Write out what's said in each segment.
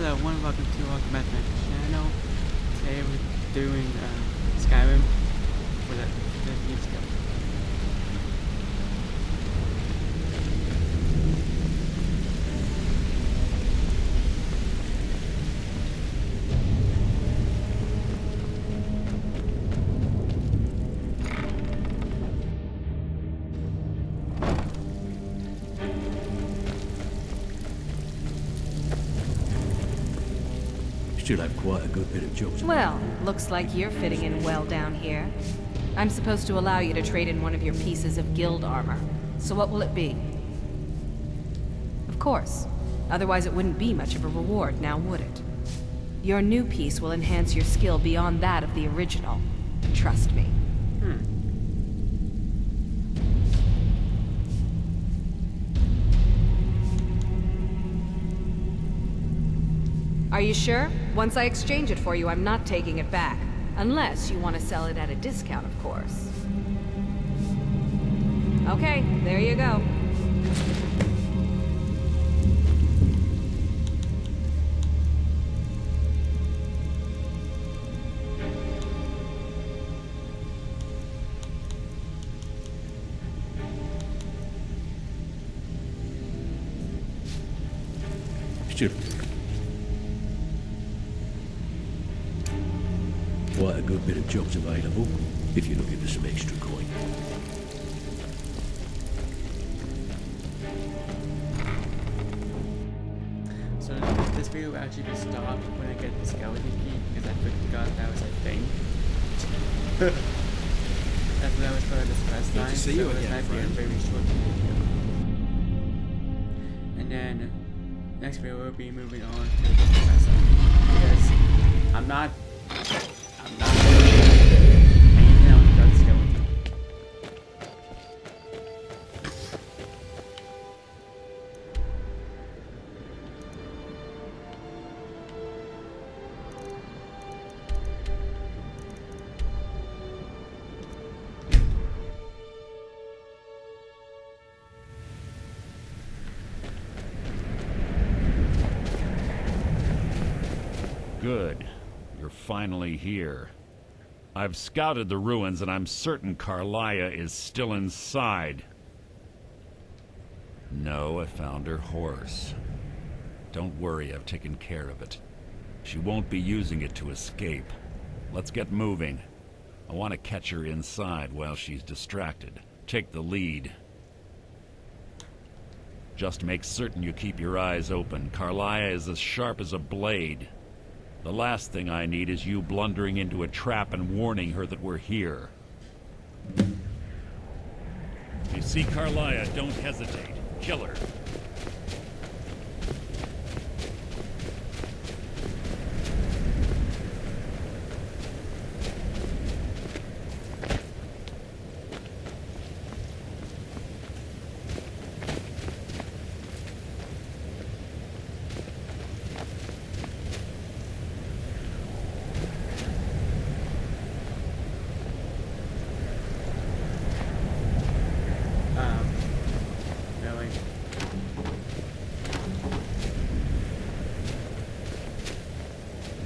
Hello everyone, welcome to welcome back to my channel. Today we're doing Skyrim for the Thieves Guild. Should have quite a good bit of jobs. Well, looks like you're fitting in well down here. I'm supposed to allow you to trade in one of your pieces of guild armor. So what will it be? Of course. Otherwise it wouldn't be much of a reward, now would it? Your new piece will enhance your skill beyond that of the original. Trust me. Are you sure? Once I exchange it for you, I'm not taking it back. Unless you want to sell it at a discount, of course. Okay, there you go. Should quite a good bit of jobs available if you're looking for some extra coin. So this video will actually be stopped when I get the skeleton key because I forgot that was a thing. That's what I was part of this last time, so it might be a very short video. And then next video we'll be moving on to the professor because I'm not hanging out without the skeleton. Good. You're finally here. I've scouted the ruins and I'm certain Carlia is still inside. No, I found her horse. Don't worry, I've taken care of it. She won't be using it to escape. Let's get moving. I want to catch her inside while she's distracted. Take the lead. Just make certain you keep your eyes open. Carlia is as sharp as a blade. The last thing I need is you blundering into a trap and warning her that we're here. If you see Carlia, don't hesitate. Kill her. Really?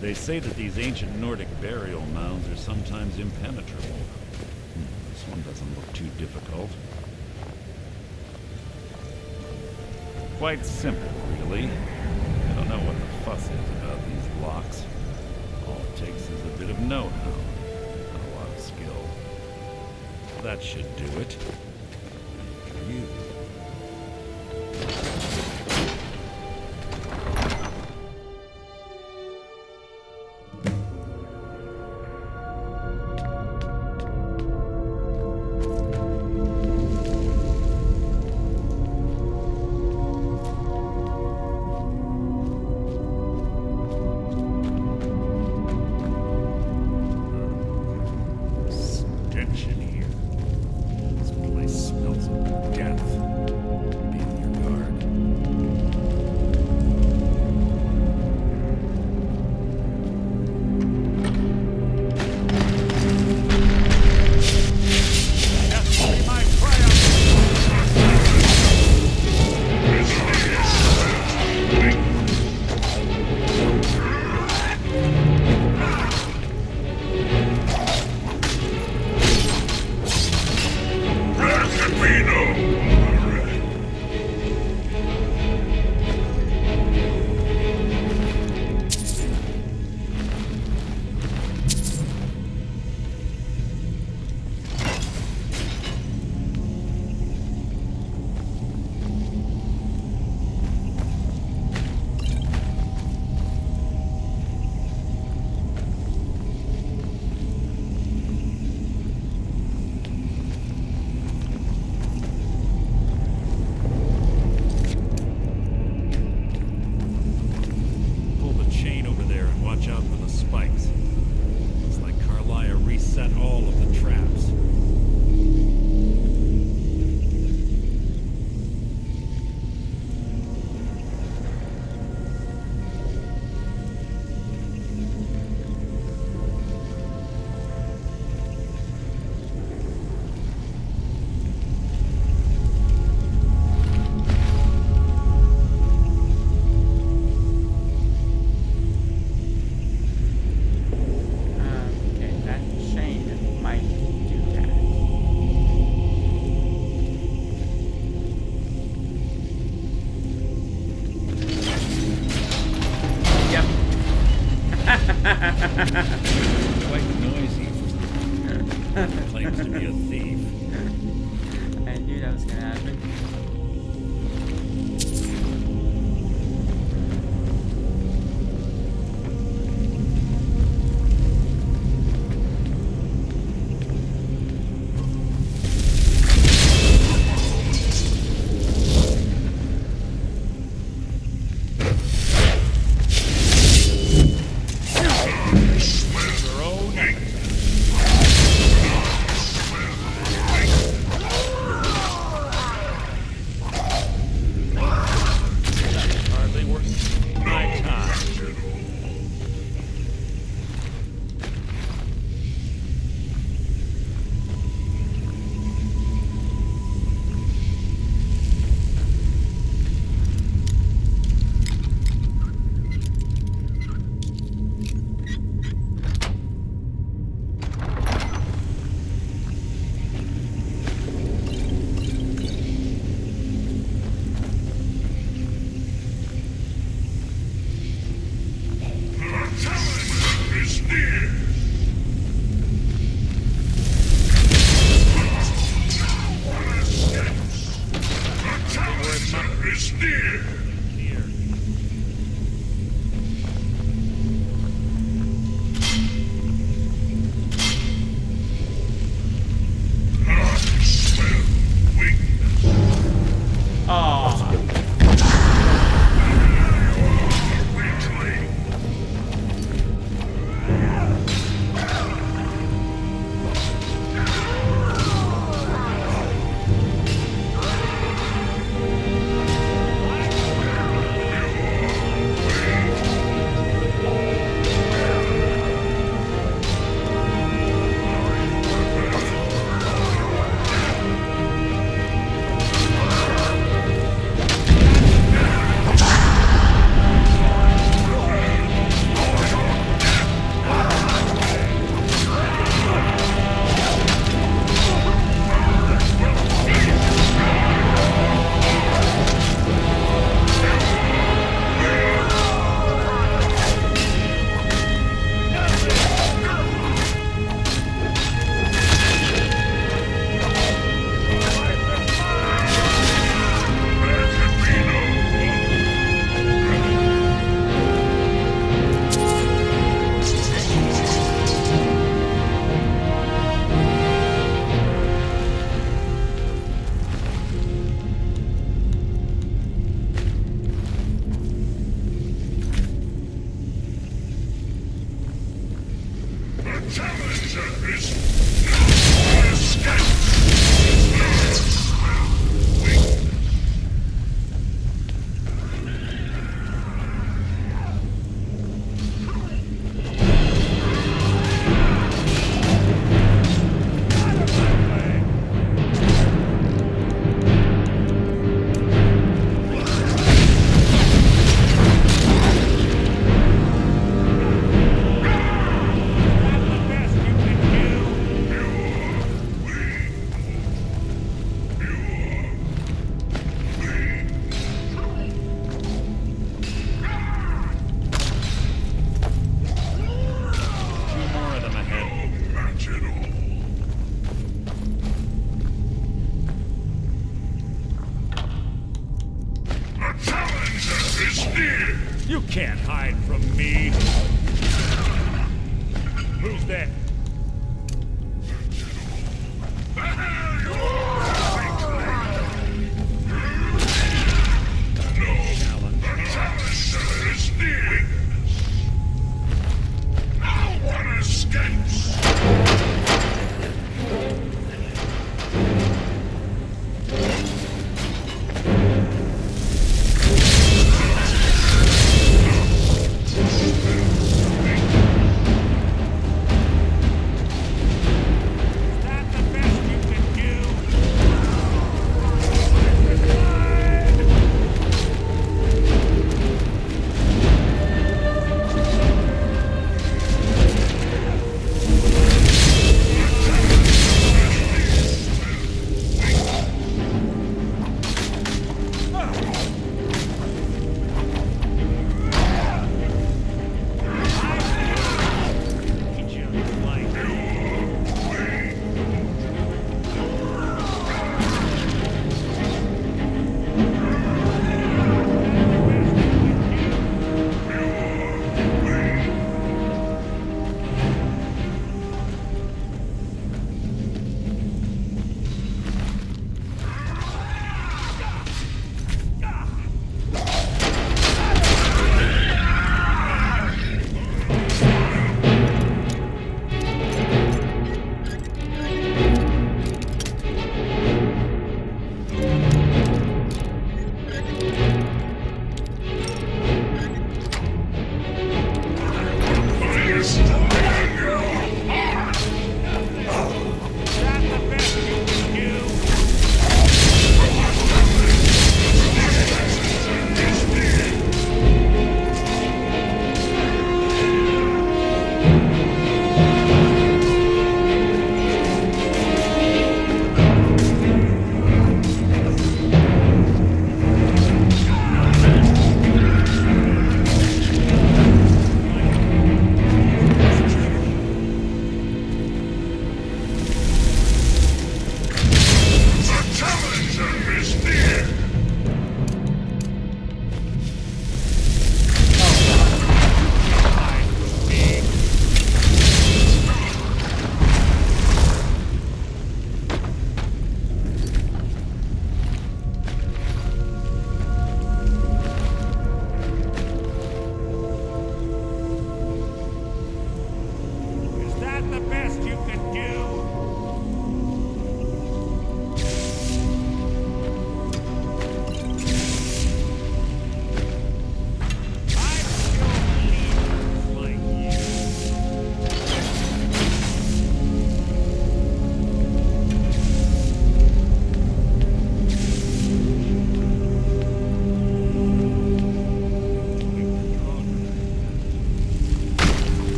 They say that these ancient Nordic burial mounds are sometimes impenetrable. This one doesn't look too difficult. Quite simple, really. I don't know what the fuss is about these locks. All it takes is a bit of know-how, not a lot of skill. That should do it. You. Stench in here. This place Quite noisy for someone who claims to be a thief. I knew that was gonna happen. Hardly worth my time. Here. You can't hide from me. Who's there?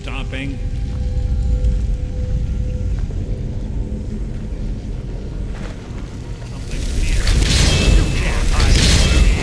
stopping? Something's here. You can't hide from me.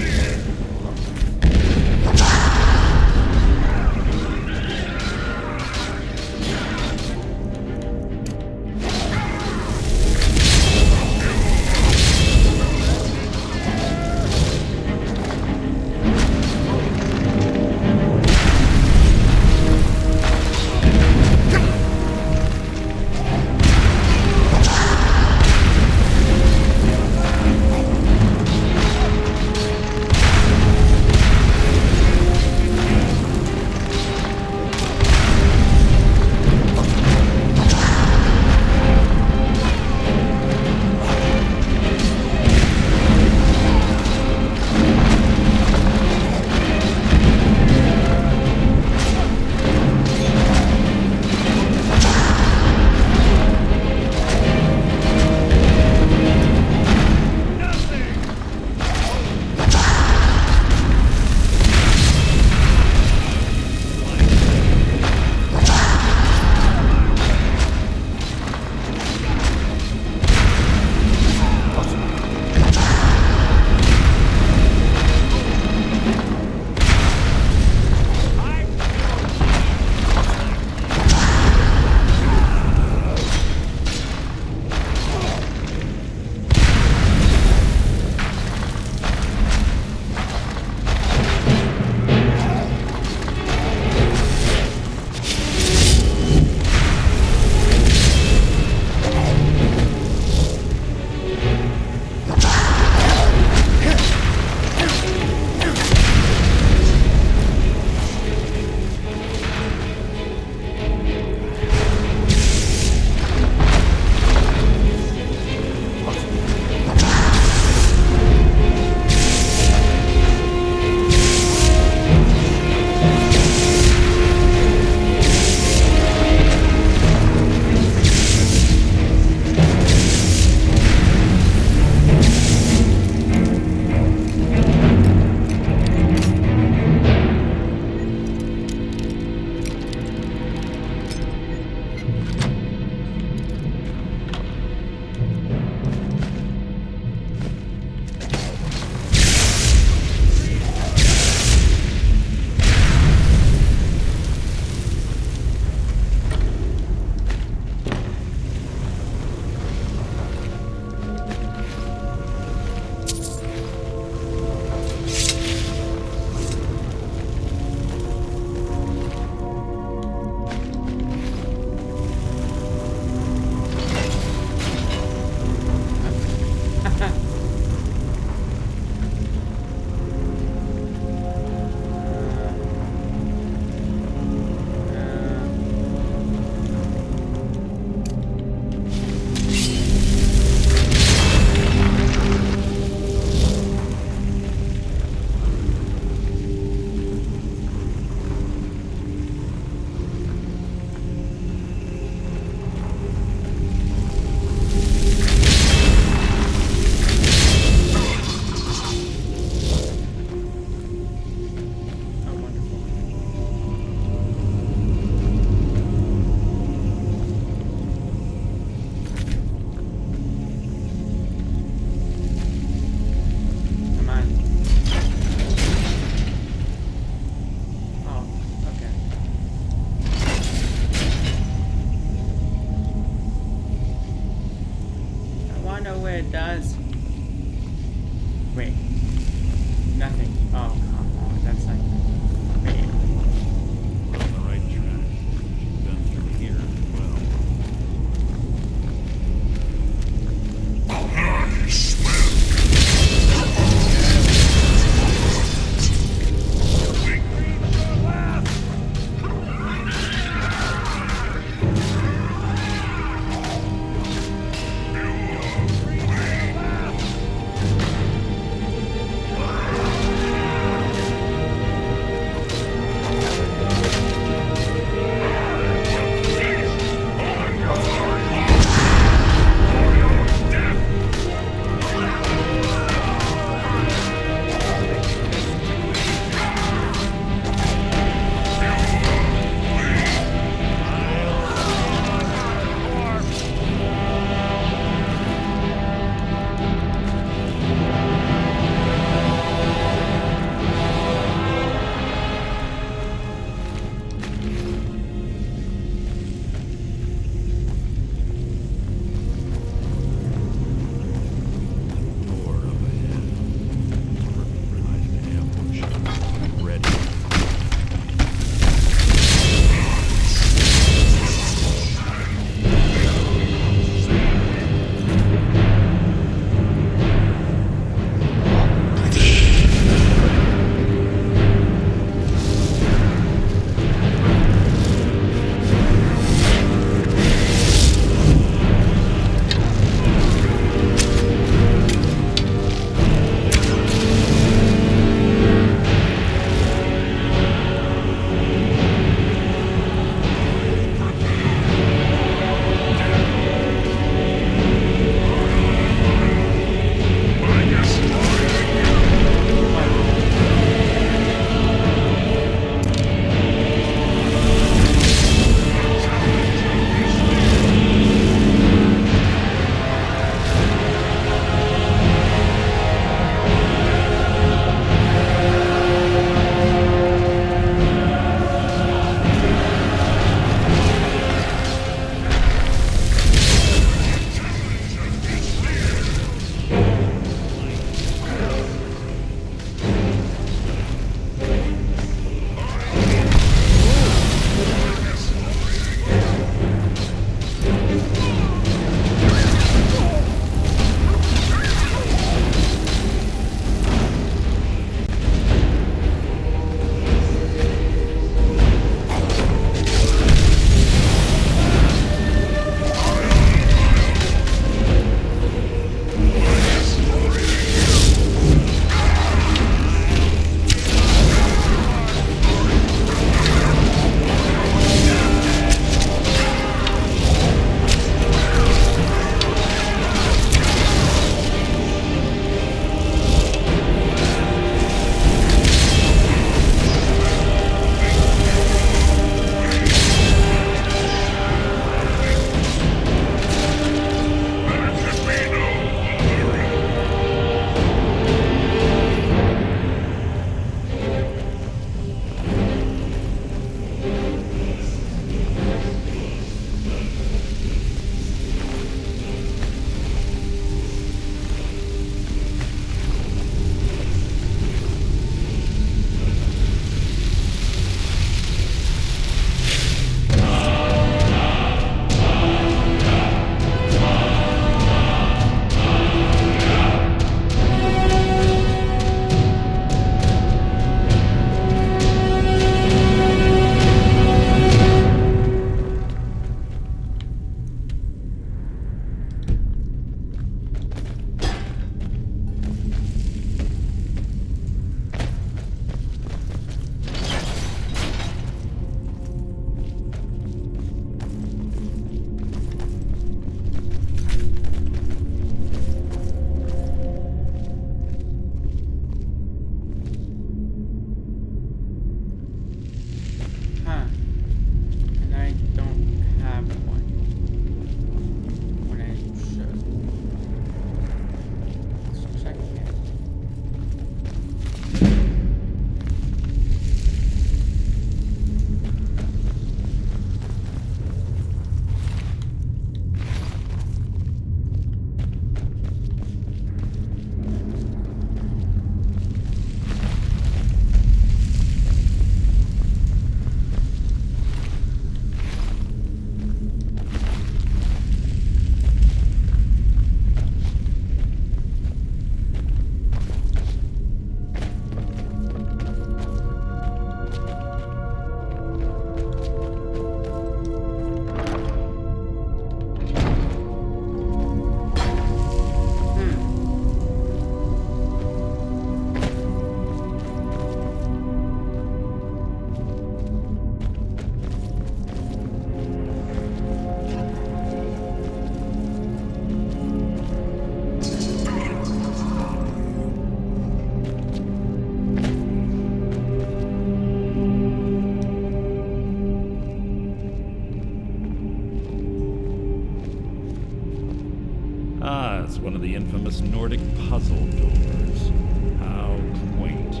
the infamous Nordic puzzle doors. How quaint.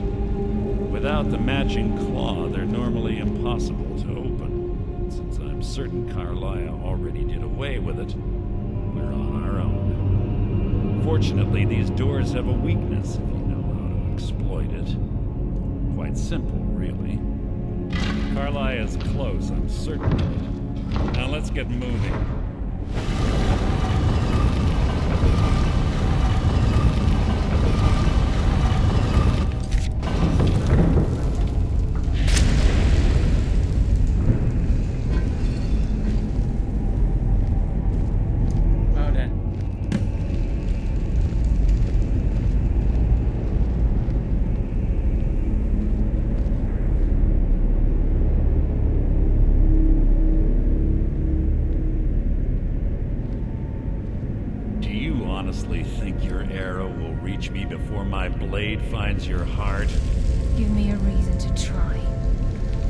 Without the matching claw, they're normally impossible to open. Since I'm certain Carlia already did away with it, we're on our own. Fortunately, these doors have a weakness if you know how to exploit it. Quite simple, really. Carlia is close, I'm certain of it. Now let's get moving. Well then. Do you honestly think your arrow will reach me before my blade finds your heart? Give me a reason to try.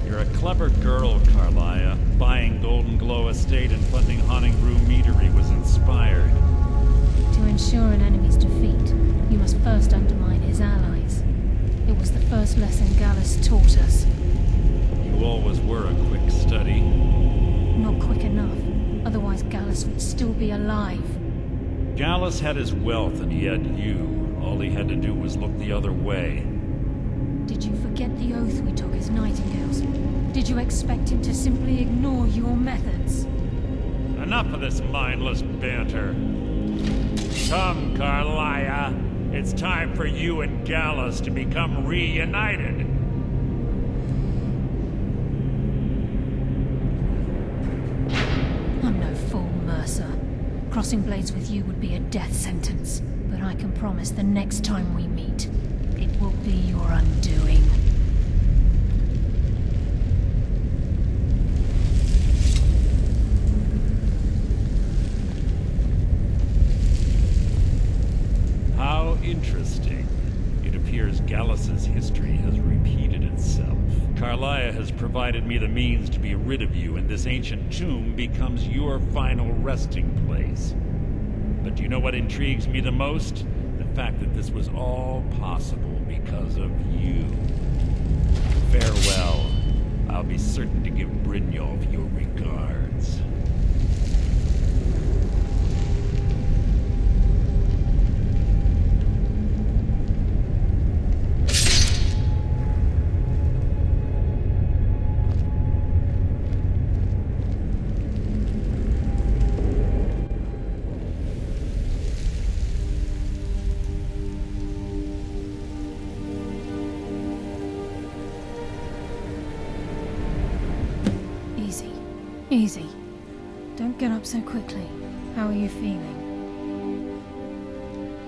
You're a clever girl, Carlia. Buying Golden Glow Estate and funding Haunting Brew Meadery was inspired. To ensure an enemy's defeat, you must first undermine his allies. It was the first lesson Gallus taught us. You always were a quick study. Not quick enough, otherwise Gallus would still be alive. Gallus had his wealth and he had you. All he had to do was look the other way. Did you forget the oath we took as Nightingales? Did you expect him to simply ignore your methods? Enough of this mindless banter. Come, Carlia. It's time for you and Gallus to become reunited. I'm no fool, Mercer. Crossing blades with you would be a death sentence. But I can promise the next time we meet, it will be your undoing. How interesting. It appears Gallus's history has repeated itself. Carlia has provided me the means to be rid of you, and this ancient tomb becomes your final resting place. But do you know what intrigues me the most? The fact that this was all possible because of you. Farewell. I'll be certain to give Brynjolf your regards. Easy. Don't get up so quickly. How are you feeling?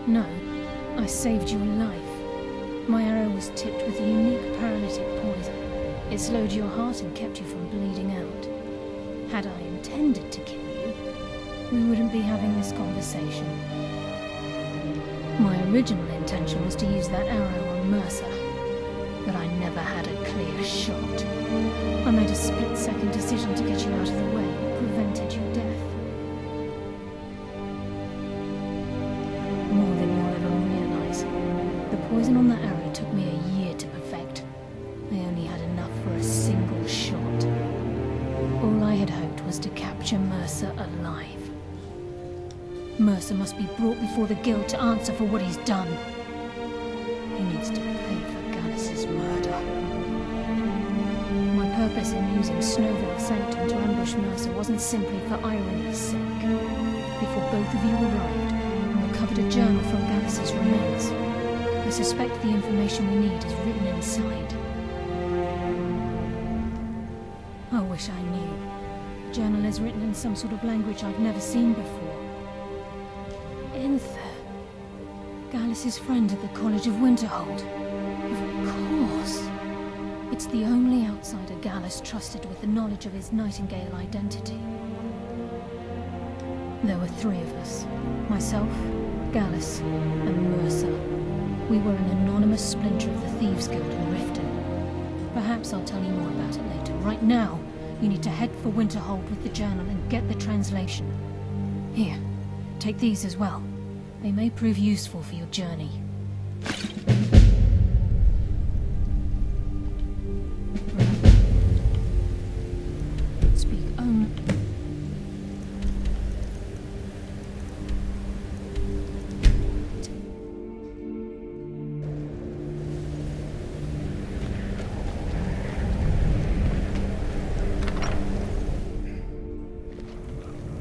No, I saved your life. My arrow was tipped with a unique paralytic poison. It slowed your heart and kept you from bleeding out. Had I intended to kill you, we wouldn't be having this conversation. My original intention was to use that arrow on Mercer, but I never had a clear shot. I made a split-second decision to get you out of the way and prevented your death. More than you'll ever realize. The poison on that arrow took me a year to perfect. I only had enough for a single shot. All I had hoped was to capture Mercer alive. Mercer must be brought before the Guild to answer for what he's done. He needs to pay for Gallus's murder. My purpose in using Snowvale Sanctum to ambush Mercer wasn't simply for irony's sake. Before both of you arrived, I recovered a journal from Gallus's remains. I suspect the information we need is written inside. I wish I knew. The journal is written in some sort of language I've never seen before. Enther. Gallus's friend at the College of Winterhold. Of course. It's the only outsider Gallus trusted with the knowledge of his Nightingale identity. There were three of us. Myself, Gallus, and Mercer. We were an anonymous splinter of the Thieves Guild in Riften. Perhaps I'll tell you more about it later. Right now, you need to head for Winterhold with the journal and get the translation. Here, take these as well. They may prove useful for your journey. Speak only.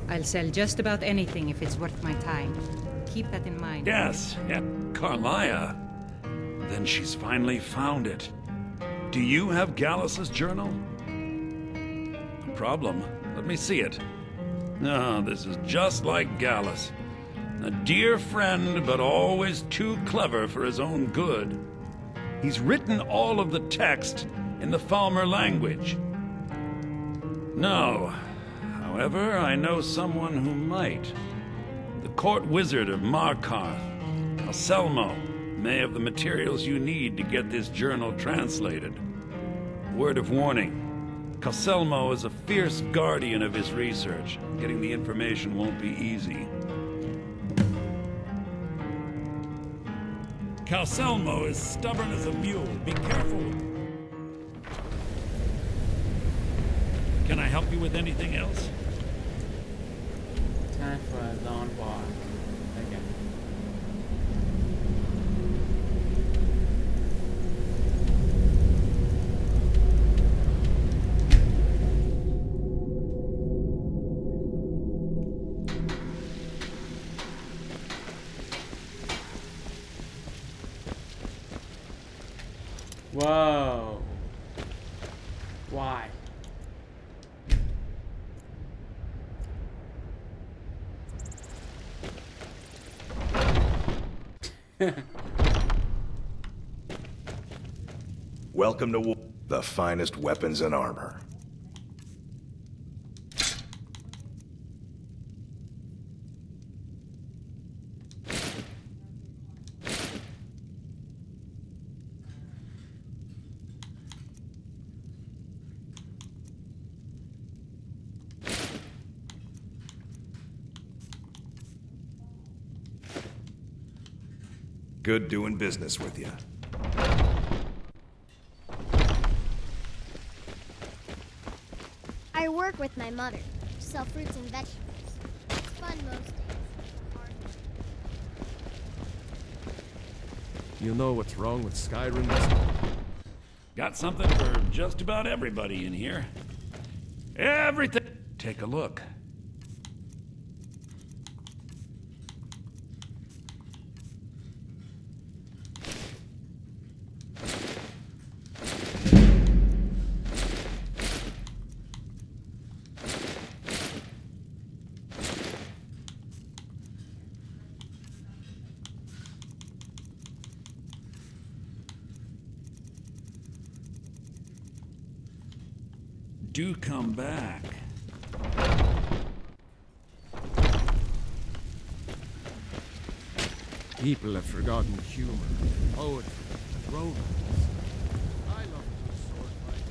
I'll sell just about anything if it's worth my time. Keep that in mind. Yes, yeah. Carlia. Then she's finally found it. Do you have Gallus's journal? No problem. Let me see it. No, this is just like Gallus. A dear friend, but always too clever for his own good. He's written all of the text in the Falmer language. No. However, I know someone who might. The court wizard of Markarth, Anselmo, may have the materials you need to get this journal translated. Word of warning. Anselmo is a fierce guardian of his research. Getting the information won't be easy. Anselmo is stubborn as a mule. Be careful. Can I help you with anything else? Time for a long walk again. Whoa. Why? Welcome to war. The finest weapons and armor. Good doing business with you. I work with my mother. Sell fruits and vegetables. It's fun most days. Hard. You know what's wrong with Skyrim? Got something for just about everybody in here. Everything. Take a look. Do come back. People have forgotten humor, poetry, and romance. I love good sword fighting.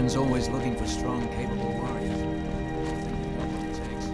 Orden's always looking for strong, capable warriors. We've got what it takes.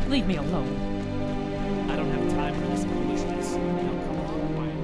Leave me alone. I don't have time for this foolishness. Now come along, Wyatt.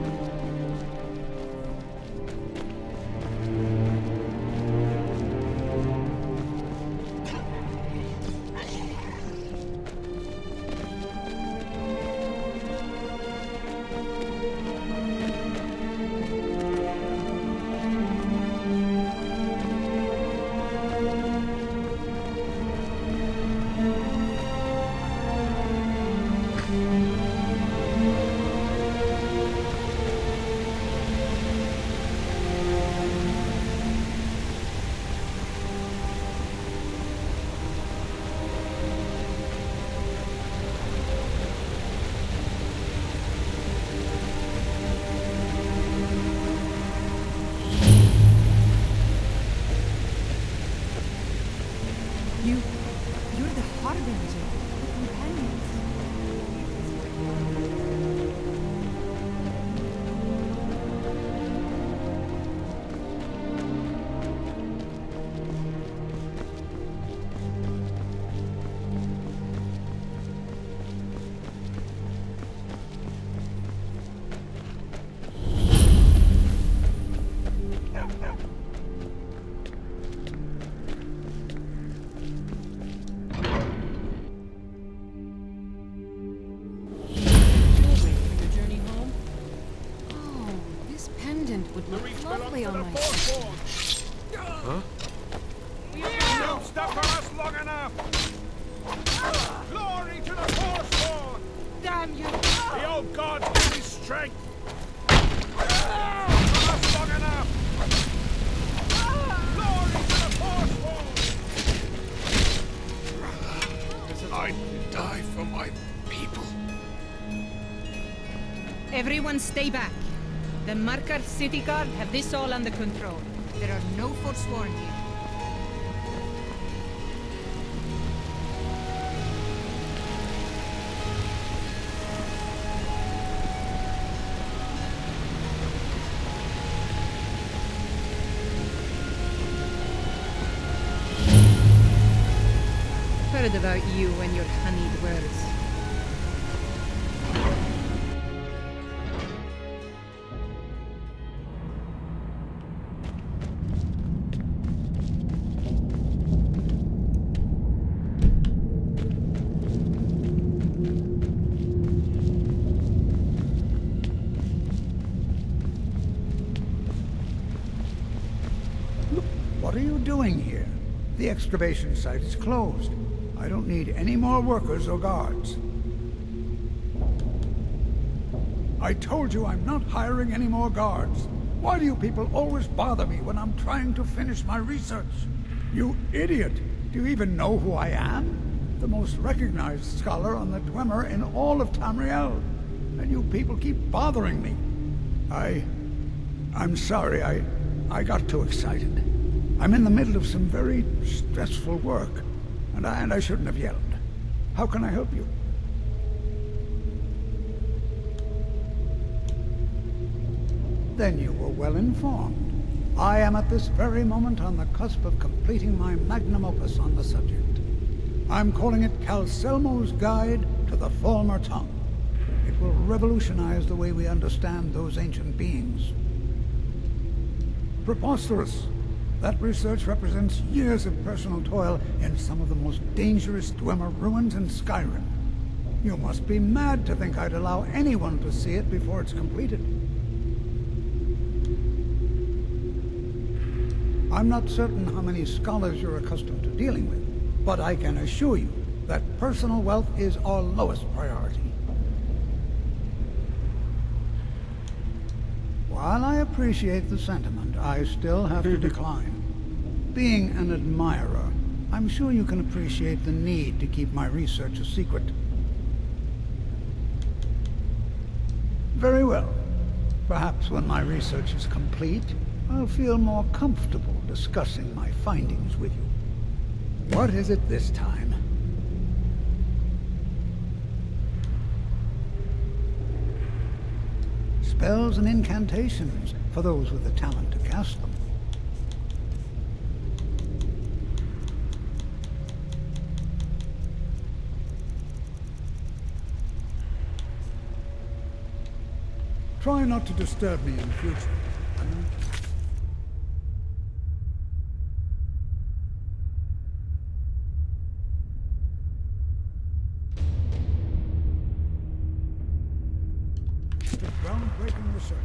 You're the harbinger of companions. Would look lovely on my Huh? Don't stop for us long enough! Glory to the Forsworn! Damn you! The old gods give me strength! For us long enough! Glory to the Forsworn! I'd die for my people. Everyone stay back. The Marker City Guard have this all under control. There are no Forsworn here. Heard about you and your honeyed words. What are you doing here? The excavation site is closed. I don't need any more workers or guards. I told you I'm not hiring any more guards. Why do you people always bother me when I'm trying to finish my research? You idiot! Do you even know who I am? The most recognized scholar on the Dwemer in all of Tamriel. And you people keep bothering me. I'm sorry, I got too excited. I'm in the middle of some very stressful work, and I shouldn't have yelled. How can I help you? Then you were well informed. I am at this very moment on the cusp of completing my magnum opus on the subject. I'm calling it Calcelmo's Guide to the Falmer Tongue. It will revolutionize the way we understand those ancient beings. Preposterous! That research represents years of personal toil in some of the most dangerous Dwemer ruins in Skyrim. You must be mad to think I'd allow anyone to see it before it's completed. I'm not certain how many scholars you're accustomed to dealing with, but I can assure you that personal wealth is our lowest priority. While I appreciate the sentiment, I still have to decline. Being an admirer, I'm sure you can appreciate the need to keep my research a secret. Very well. Perhaps when my research is complete, I'll feel more comfortable discussing my findings with you. What is it this time? Spells and incantations for those with the talent to cast them. Try not to disturb me in future. It's a groundbreaking research.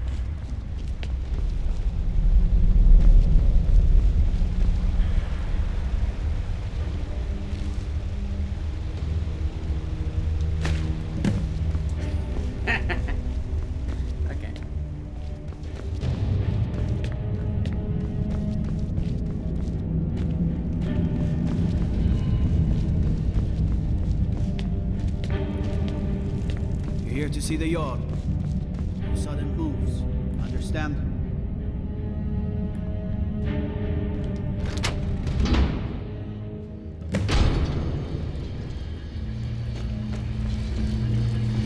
Okay. You're here to see the yard. No sudden moves. Understand?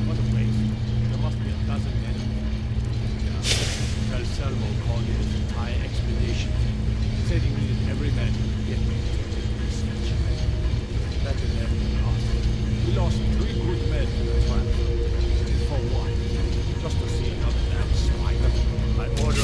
What a waste. There must be a dozen men. Yeah. Salmo called in his entire expedition. Said he needed every man he could get me to take research. Better them than us. We lost 3 good men to the trap. And for what? Just to see another damn spider. I order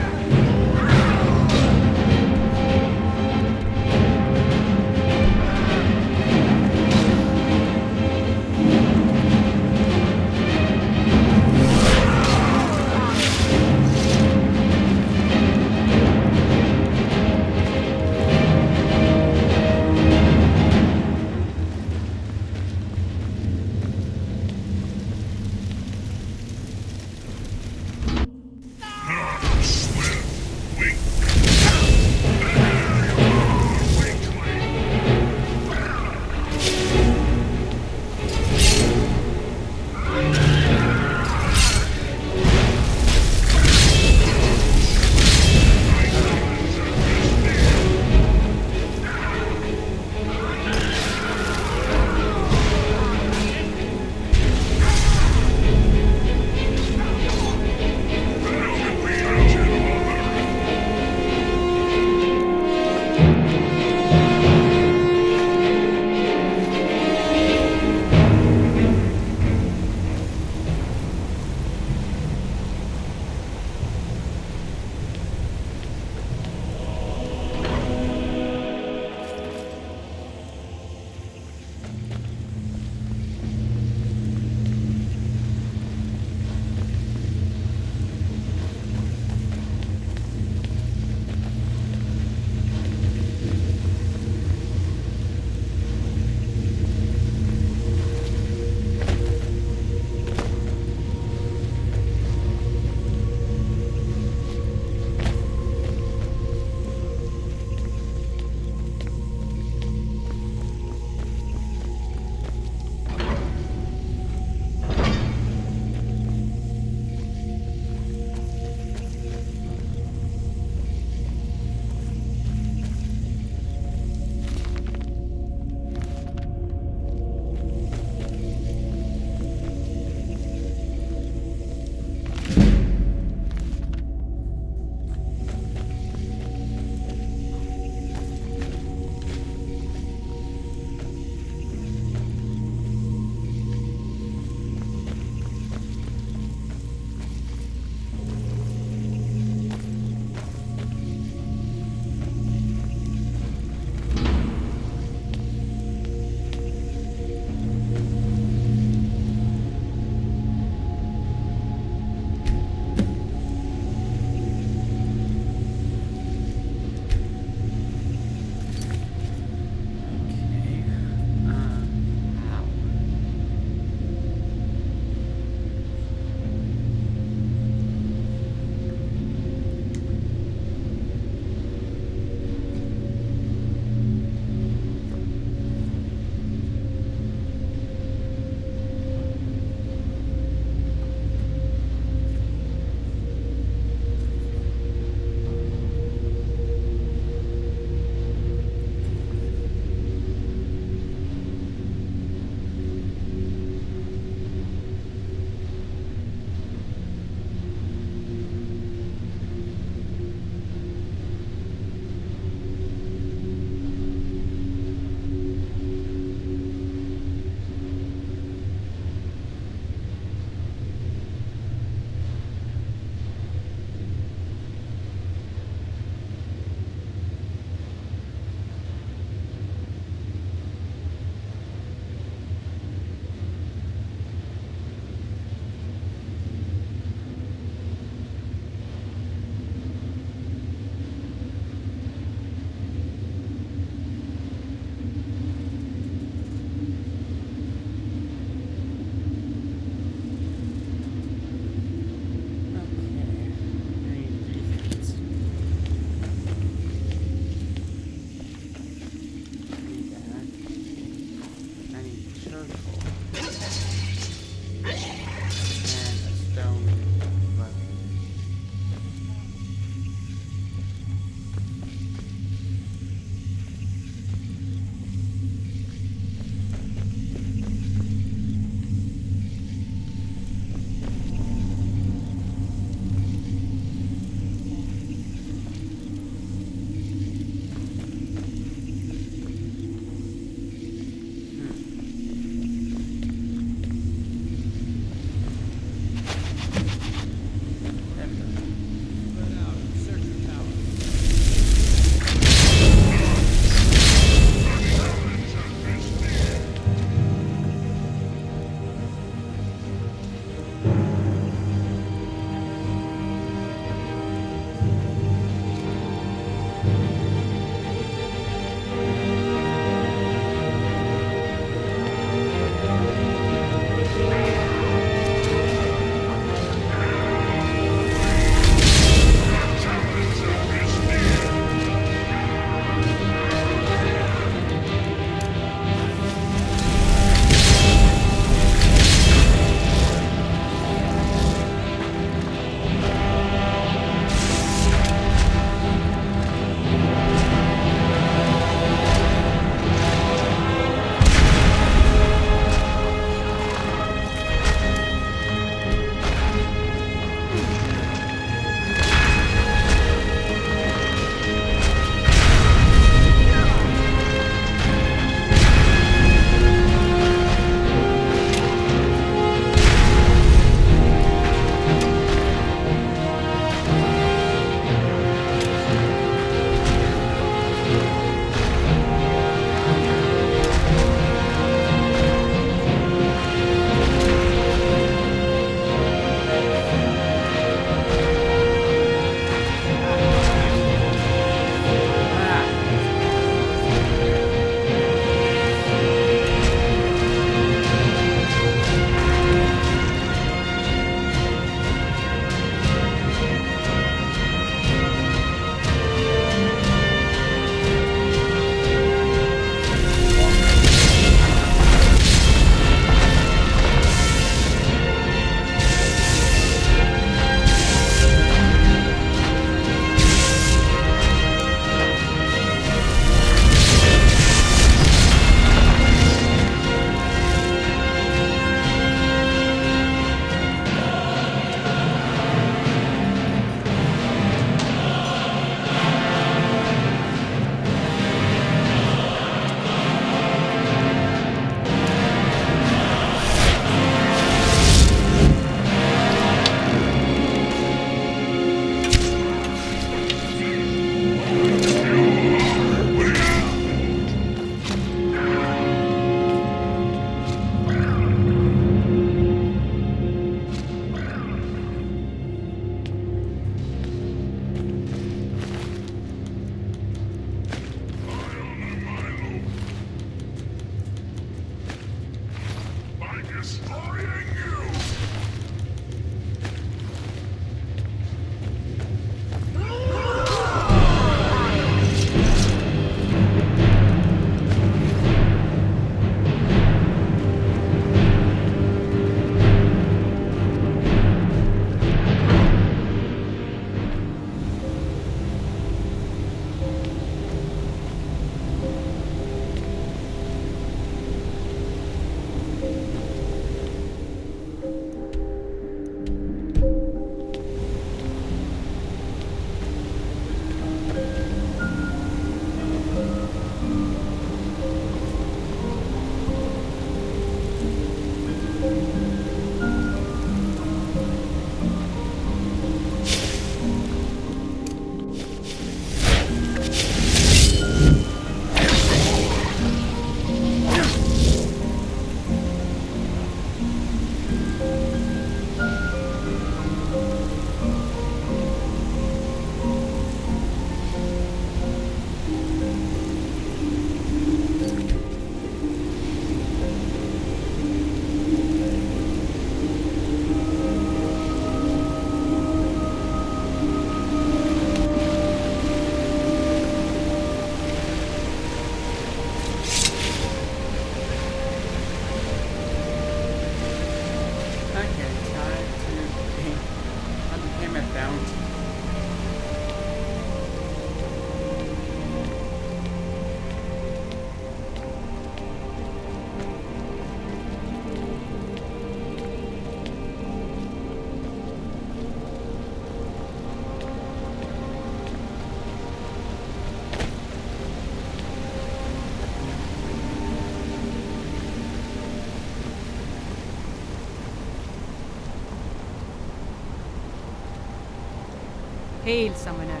Hail, summoner.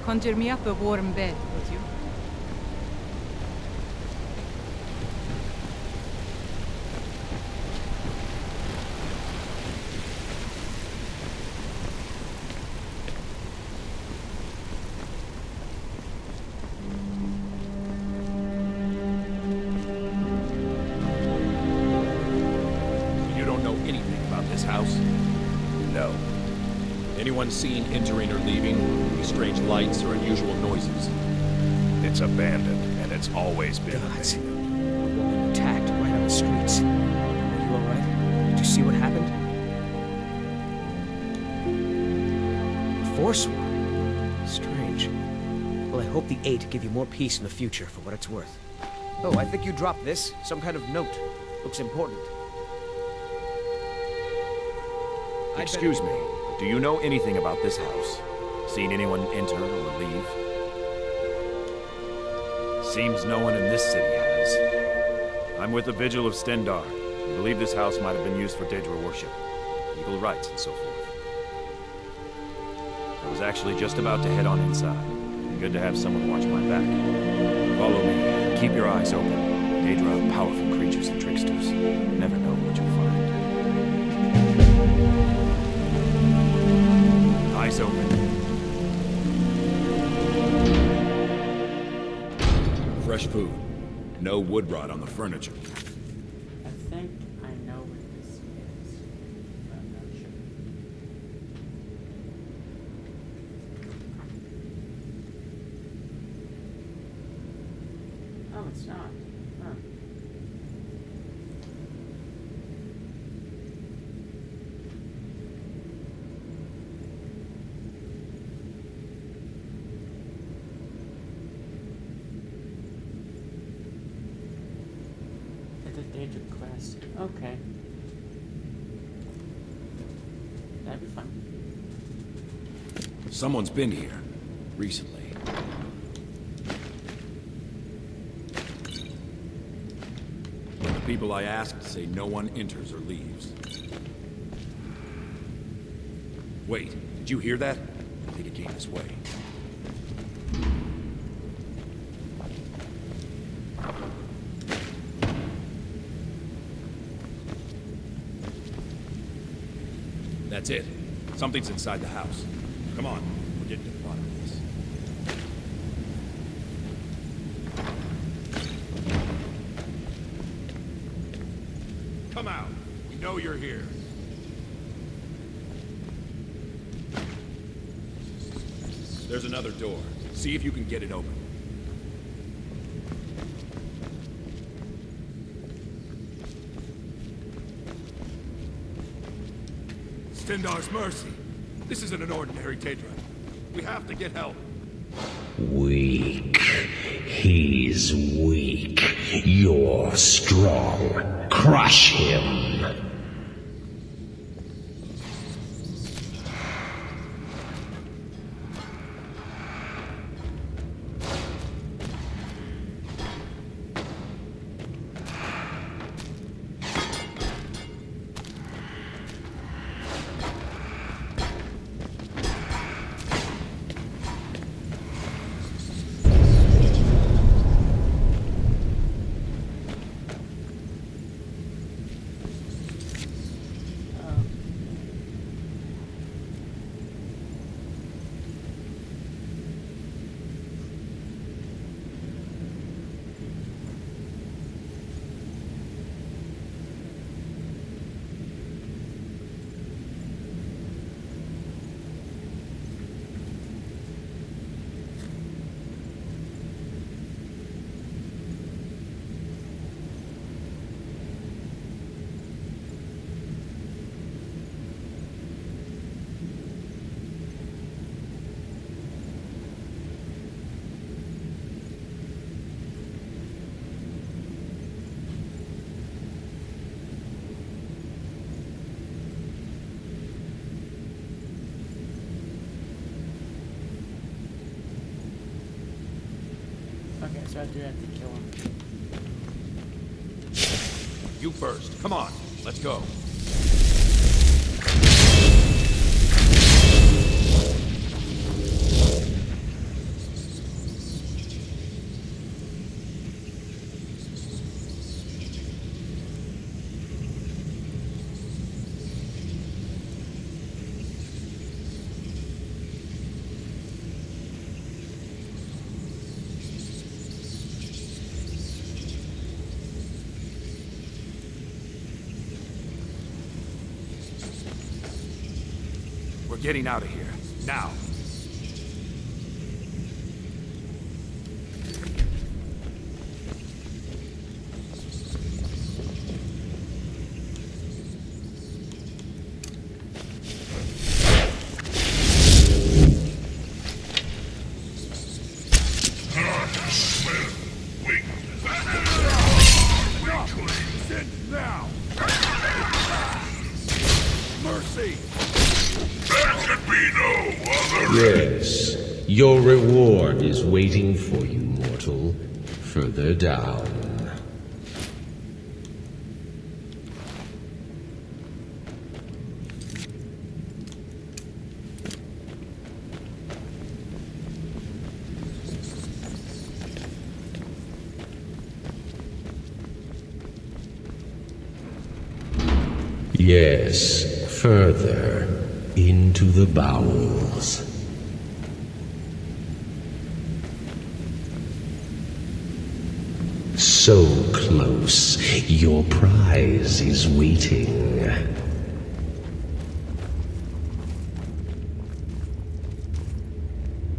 Conjure me up a warm bed, would you? You don't know anything about this house? No. Anyone seen entering or leaving? Any strange lights or unusual noises? It's abandoned, and it's always been Gods. abandoned. A woman attacked right on the streets. Are you alright? Did you see what happened? A forsworn? Strange. Well, I hope the Eight give you more peace in the future, for what it's worth. Oh, I think you dropped this. Some kind of note. Looks important. Excuse me, but do you know anything about this house? Seen anyone enter or leave? Seems no one in this city has. I'm with the Vigil of Stendar. I believe this house might have been used for Daedra worship, eagle rites, and so forth. I was actually just about to head on inside. Good to have someone watch my back. Follow me, and keep your eyes open. Daedra are powerful creatures and tricksters. Never know what you'll find. Eyes open. Fresh food. No wood rot on the furniture. I think I know what this is, but I'm not sure. Oh, it's not. Huh. It's a Daedra quest. Okay. That'd be fun. Someone's been here. Recently. The people I asked say no one enters or leaves. Wait, did you hear that? I think it came this way. That's it. Something's inside the house. Come on, we're getting to the bottom of this. Come out. We know you're here. There's another door. See if you can get it open. Stendar's mercy. This isn't an ordinary Daedra. We have to get help. Weak. He's weak. You're strong. Crush him. Okay, so I do have to kill him. You first. Come on. Let's go. getting out of here. Now. Yes, your reward is waiting for you, mortal, further down. Yes, further into the bowels. So close, your prize is waiting.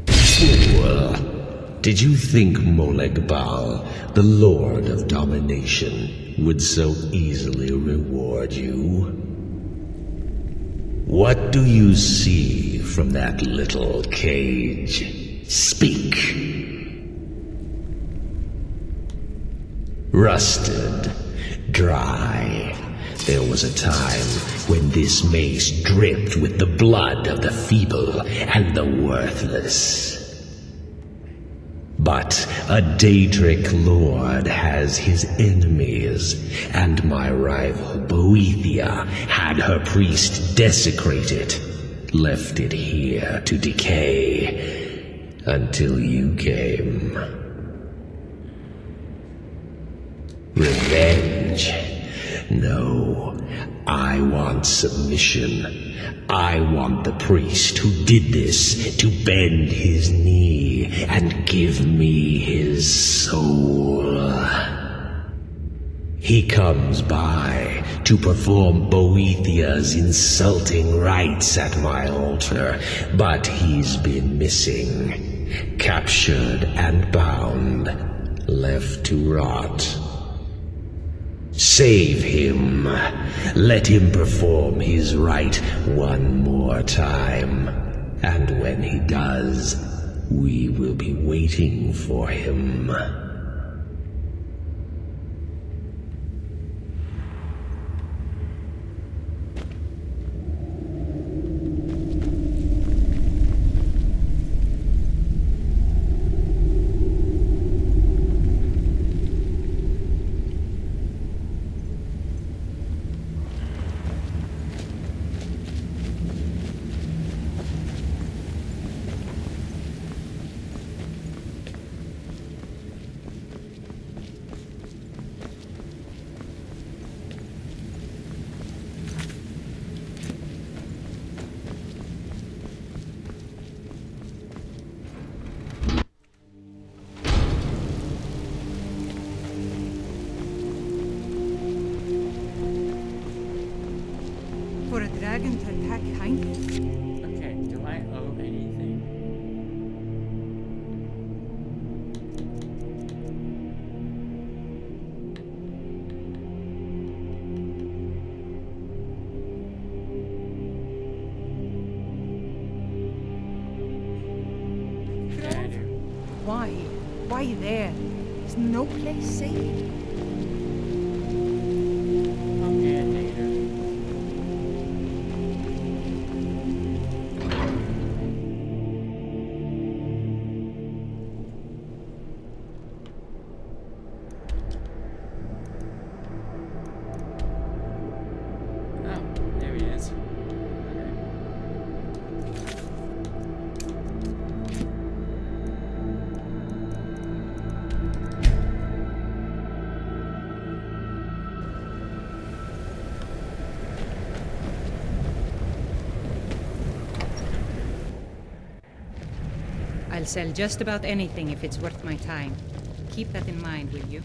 Fool! Did you think Moleg Bal, the Lord of Domination, would so easily reward you? What do you see from that little cage? Speak! Rusted, dry. There was a time when this mace dripped with the blood of the feeble and the worthless. But a Daedric lord has his enemies, and my rival Boethia had her priest desecrated, left it here to decay, until you came. Revenge? No, I want submission. I want the priest who did this to bend his knee and give me his soul. He comes by to perform Boethia's insulting rites at my altar, but he's been missing, captured and bound, left to rot. Save him. Let him perform his rite one more time. And when he does, we will be waiting for him. For a dragon to attack Hank? Okay, do I owe anything? Yeah, I do. Why? Why there? Is no place safe? Okay, later. Oh, there he is. I'll sell just about anything if it's worth my time. Keep that in mind, will you?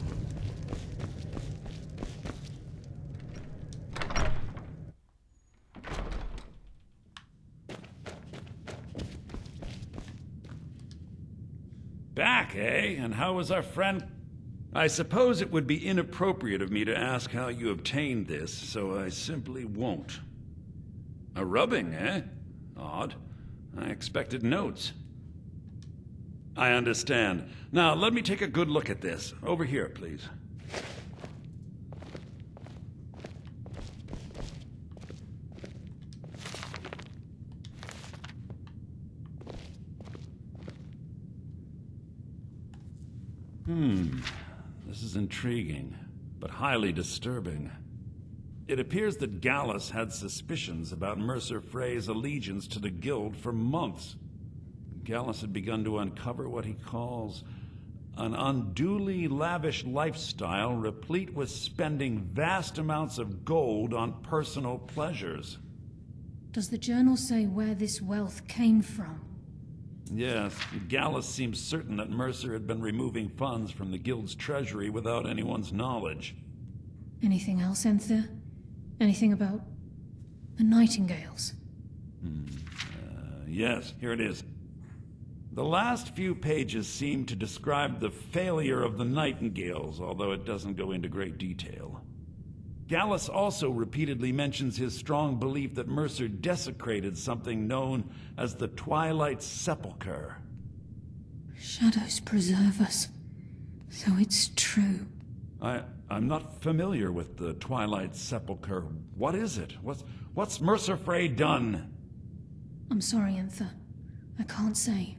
okay, and how is our friend? I suppose it would be inappropriate of me to ask how you obtained this, so I simply won't. A rubbing, eh? Odd. I expected notes. I understand. Now, let me take a good look at this. Over here, please. This is intriguing, but highly disturbing. It appears that Gallus had suspicions about Mercer Frey's allegiance to the Guild for months. Gallus had begun to uncover what he calls an unduly lavish lifestyle replete with spending vast amounts of gold on personal pleasures. Does the journal say where this wealth came from? Yes, Gallus seems certain that Mercer had been removing funds from the Guild's treasury without anyone's knowledge. Anything else, Enthir? Anything about the Nightingales? Yes, here it is. The last few pages seem to describe the failure of the Nightingales, although it doesn't go into great detail. Gallus also repeatedly mentions his strong belief that Mercer desecrated something known as the Twilight Sepulchre. Shadows preserve us. So it's true. I'm not familiar with the Twilight Sepulchre. What is it? What's Mercer Frey done? I'm sorry, Enthir. I can't say.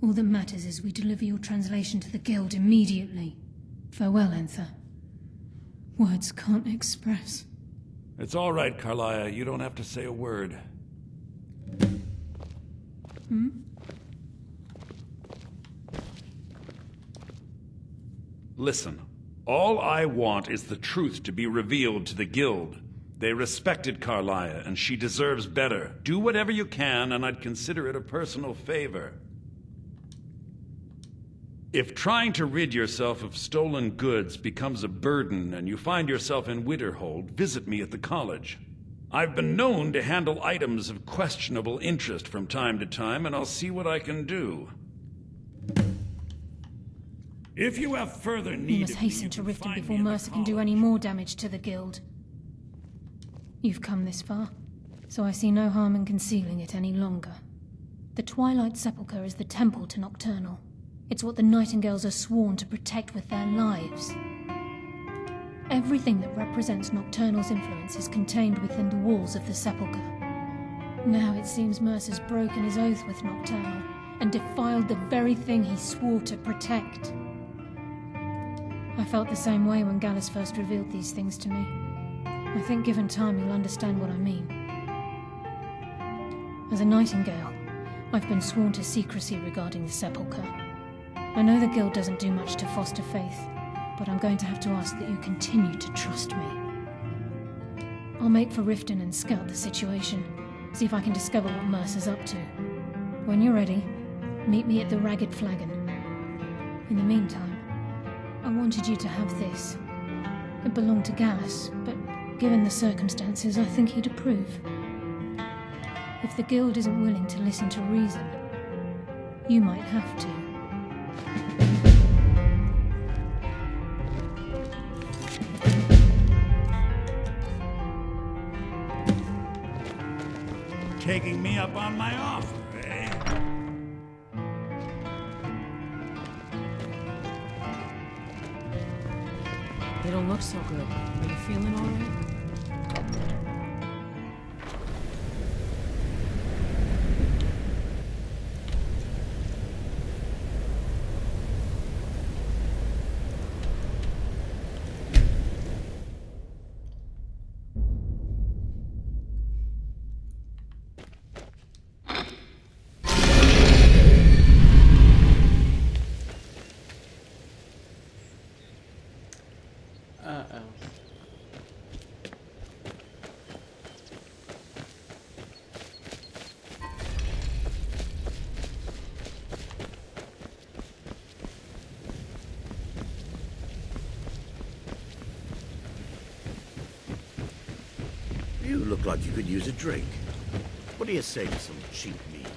All that matters is we deliver your translation to the Guild immediately. Farewell, Enthir. Words can't express. It's all right, Carlia. You don't have to say a word. Listen, all I want is the truth to be revealed to the Guild. They respected Carlia, and she deserves better. Do whatever you can, and I'd consider it a personal favor. If trying to rid yourself of stolen goods becomes a burden and you find yourself in Winterhold, visit me at the college. I've been known to handle items of questionable interest from time to time, and I'll see what I can do. If you have further need, We must hasten to Riften before Mercer can do any more damage to the Guild. You've come this far, so I see no harm in concealing it any longer. The Twilight Sepulchre is the temple to Nocturnal. It's what the Nightingales are sworn to protect with their lives. Everything that represents Nocturnal's influence is contained within the walls of the Sepulchre. Now it seems Mercer's broken his oath with Nocturnal and defiled the very thing he swore to protect. I felt the same way when Gallus first revealed these things to me. I think given time you'll understand what I mean. As a Nightingale, I've been sworn to secrecy regarding the Sepulchre. I know the Guild doesn't do much to foster faith, but I'm going to have to ask that you continue to trust me. I'll make for Riften and scout the situation, see if I can discover what Mercer's up to. When you're ready, meet me at the Ragged Flagon. In the meantime, I wanted you to have this. It belonged to Gallus, but given the circumstances, I think he'd approve. If the Guild isn't willing to listen to reason, you might have to. Taking me up on my offer, eh? They don't look so good. Are you feeling all right? You look like you could use a drink. What do you say to some cheap meat?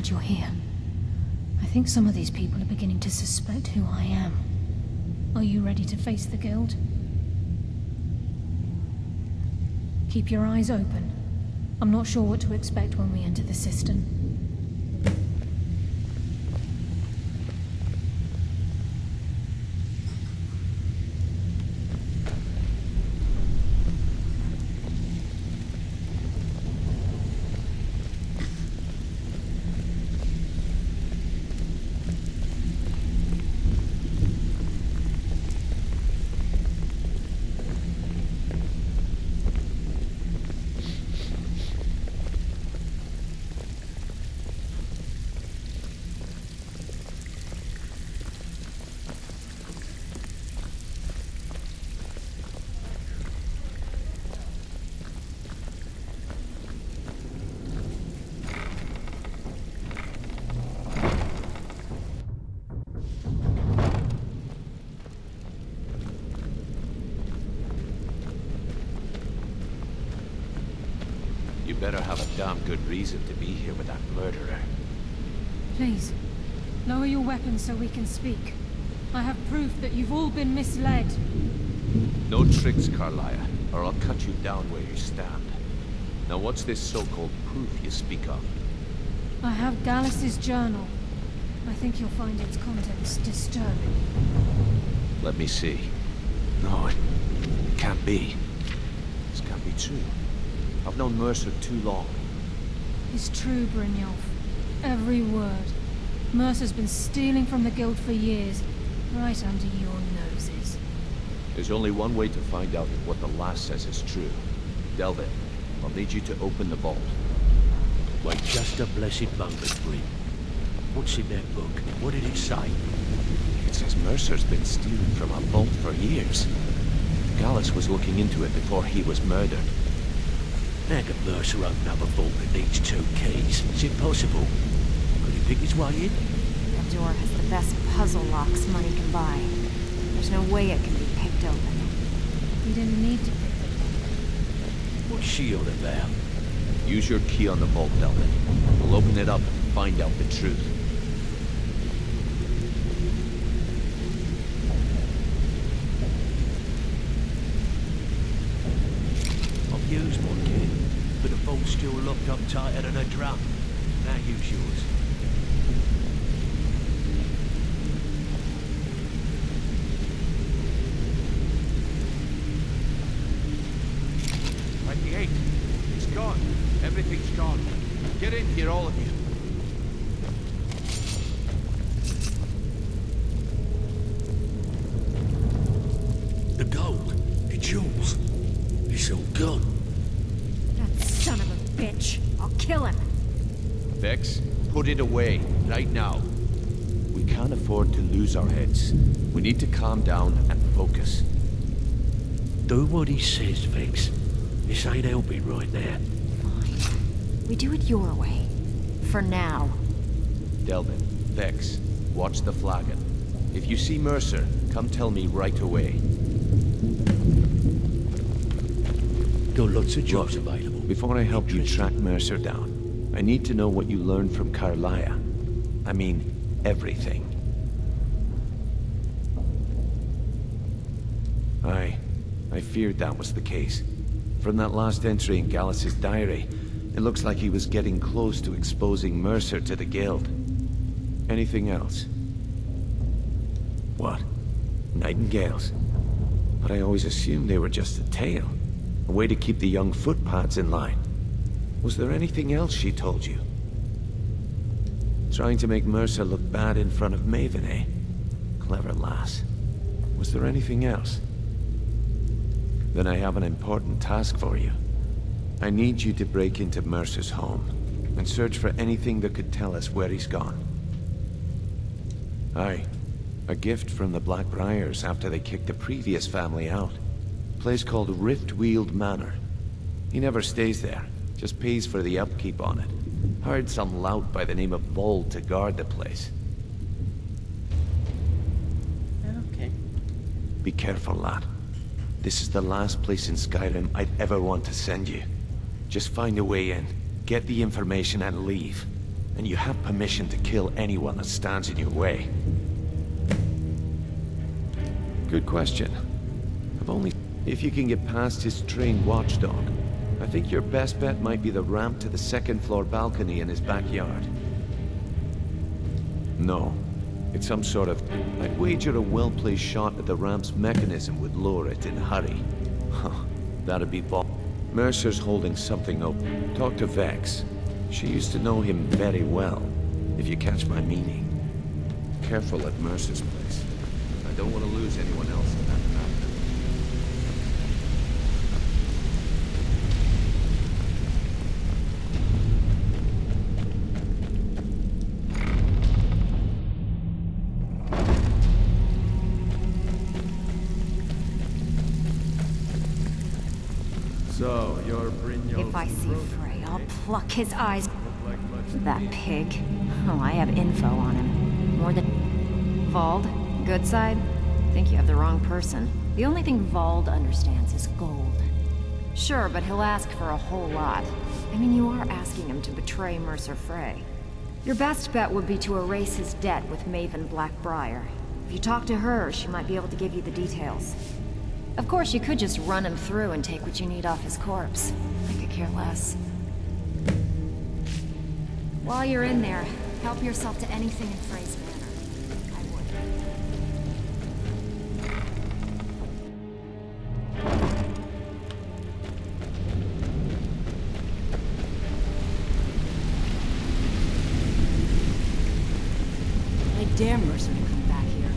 glad you're here. I think some of these people are beginning to suspect who I am. Are you ready to face the Guild? Keep your eyes open. I'm not sure what to expect when we enter the cistern. You better have a damn good reason to be here with that murderer. Please, lower your weapons so we can speak. I have proof that you've all been misled. No tricks, Carlia, or I'll cut you down where you stand. Now what's this so-called proof you speak of? I have Gallus' journal. I think you'll find its contents disturbing. Let me see. No, it can't be. This can't be true. I've known Mercer too long. It's true, Brynjolf. Every word. Mercer's been stealing from the Guild for years, right under your noses. There's only one way to find out if what the lass says is true. Delvin, I'll need you to open the vault. Wait just a blessed moment, Bryn. What's in that book? What did it say? It says Mercer's been stealing from a vault for years. Gallus was looking into it before he was murdered. How can Mercer open up a vault that needs 2 keys? It's impossible. Could he pick his way in? That door has the best puzzle locks money can buy. There's no way it can be picked open. You didn't need to pick it open. What's she on about? Use your key on the vault, Delvin. We'll open it up and find out the truth. I've used one key, but the vault's still locked up tighter than a drum. Now use yours. Right, the 8. It's gone. Everything's gone. Get in here, all of you. The gold, the jewels, it's all gone. That son of a bitch. I'll kill him. Vex, put it away, right now. We can't afford to lose our heads. We need to calm down and focus. Do what he says, Vex. This ain't helping right now. We do it your way. For now. Delvin, Vex, watch the flagon. If you see Mercer, come tell me right away. Got lots of jobs available. Before I help you track Mercer down, I need to know what you learned from Carlia. I mean, everything. I feared that was the case. From that last entry in Gallus' diary, it looks like he was getting close to exposing Mercer to the Guild. Anything else? What? Nightingales? But I always assumed they were just a tale. A way to keep the young footpads in line. Was there anything else she told you? Trying to make Mercer look bad in front of Maven, eh? Clever lass. Was there anything else? Then I have an important task for you. I need you to break into Mercer's home and search for anything that could tell us where he's gone. Aye, a gift from the Blackbriars after they kicked the previous family out. A place called Riftweald Manor. He never stays there, just pays for the upkeep on it. Hired some lout by the name of Vold to guard the place. Okay. Be careful, lad. This is the last place in Skyrim I'd ever want to send you. Just find a way in, get the information and leave. and you have permission to kill anyone that stands in your way. Good question. I've only... If you can get past his trained watchdog, I think your best bet might be the ramp to the second-floor balcony in his backyard. No. It's some sort of... I'd wager a well-placed shot at the ramp's mechanism would lower it in a hurry. Huh. That'd be ball. Mercer's holding something open. Talk to Vex. She used to know him very well, if you catch my meaning. Careful at Mercer's place. I don't want to lose anyone else in that matter. So, you're Brynjolf's... If I see Frey, I'll pluck his eyes. That pig. Oh, I have info on him. More than... Vald? Good side? Think you have the wrong person. The only thing Vald understands is gold. Sure, but he'll ask for a whole lot. I mean, you are asking him to betray Mercer Frey. Your best bet would be to erase his debt with Maven Blackbriar. If you talk to her, she might be able to give you the details. Of course, you could just run him through and take what you need off his corpse. I could care less. While you're in there, help yourself to anything in Frey's manor. I would. I dare Mercer to come back here.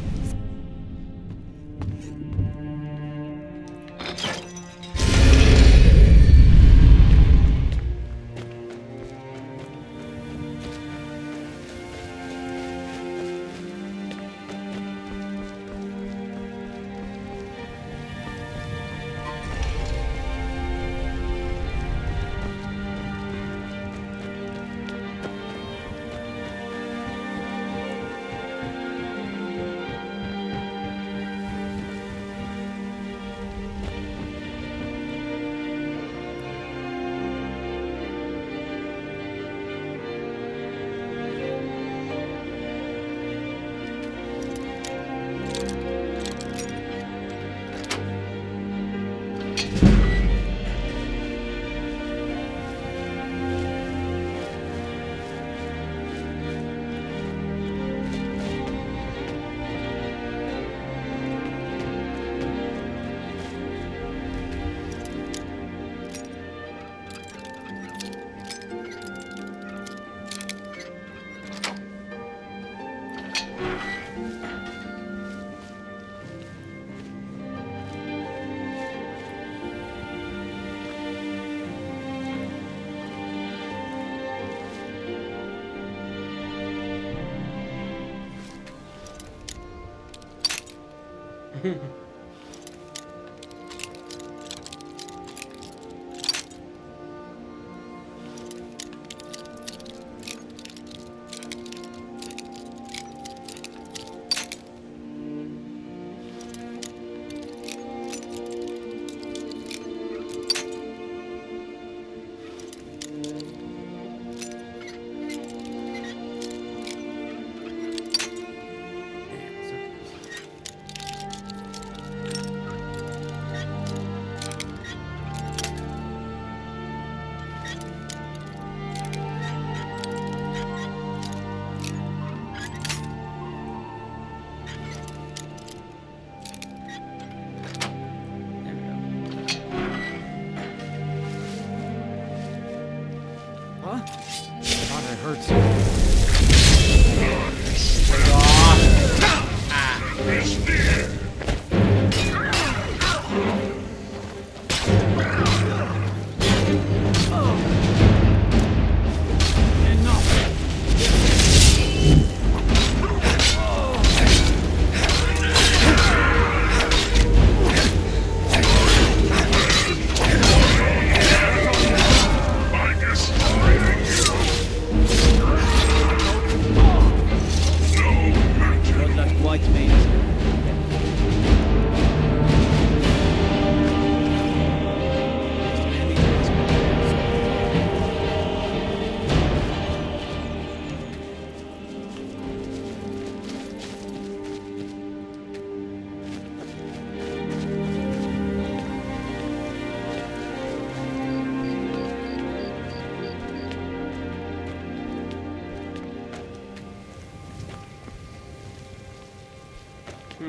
How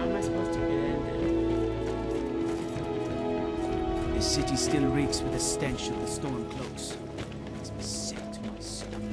am I supposed to get in there? The city still reeks with the stench of the storm cloaks. Makes me sick to my stomach.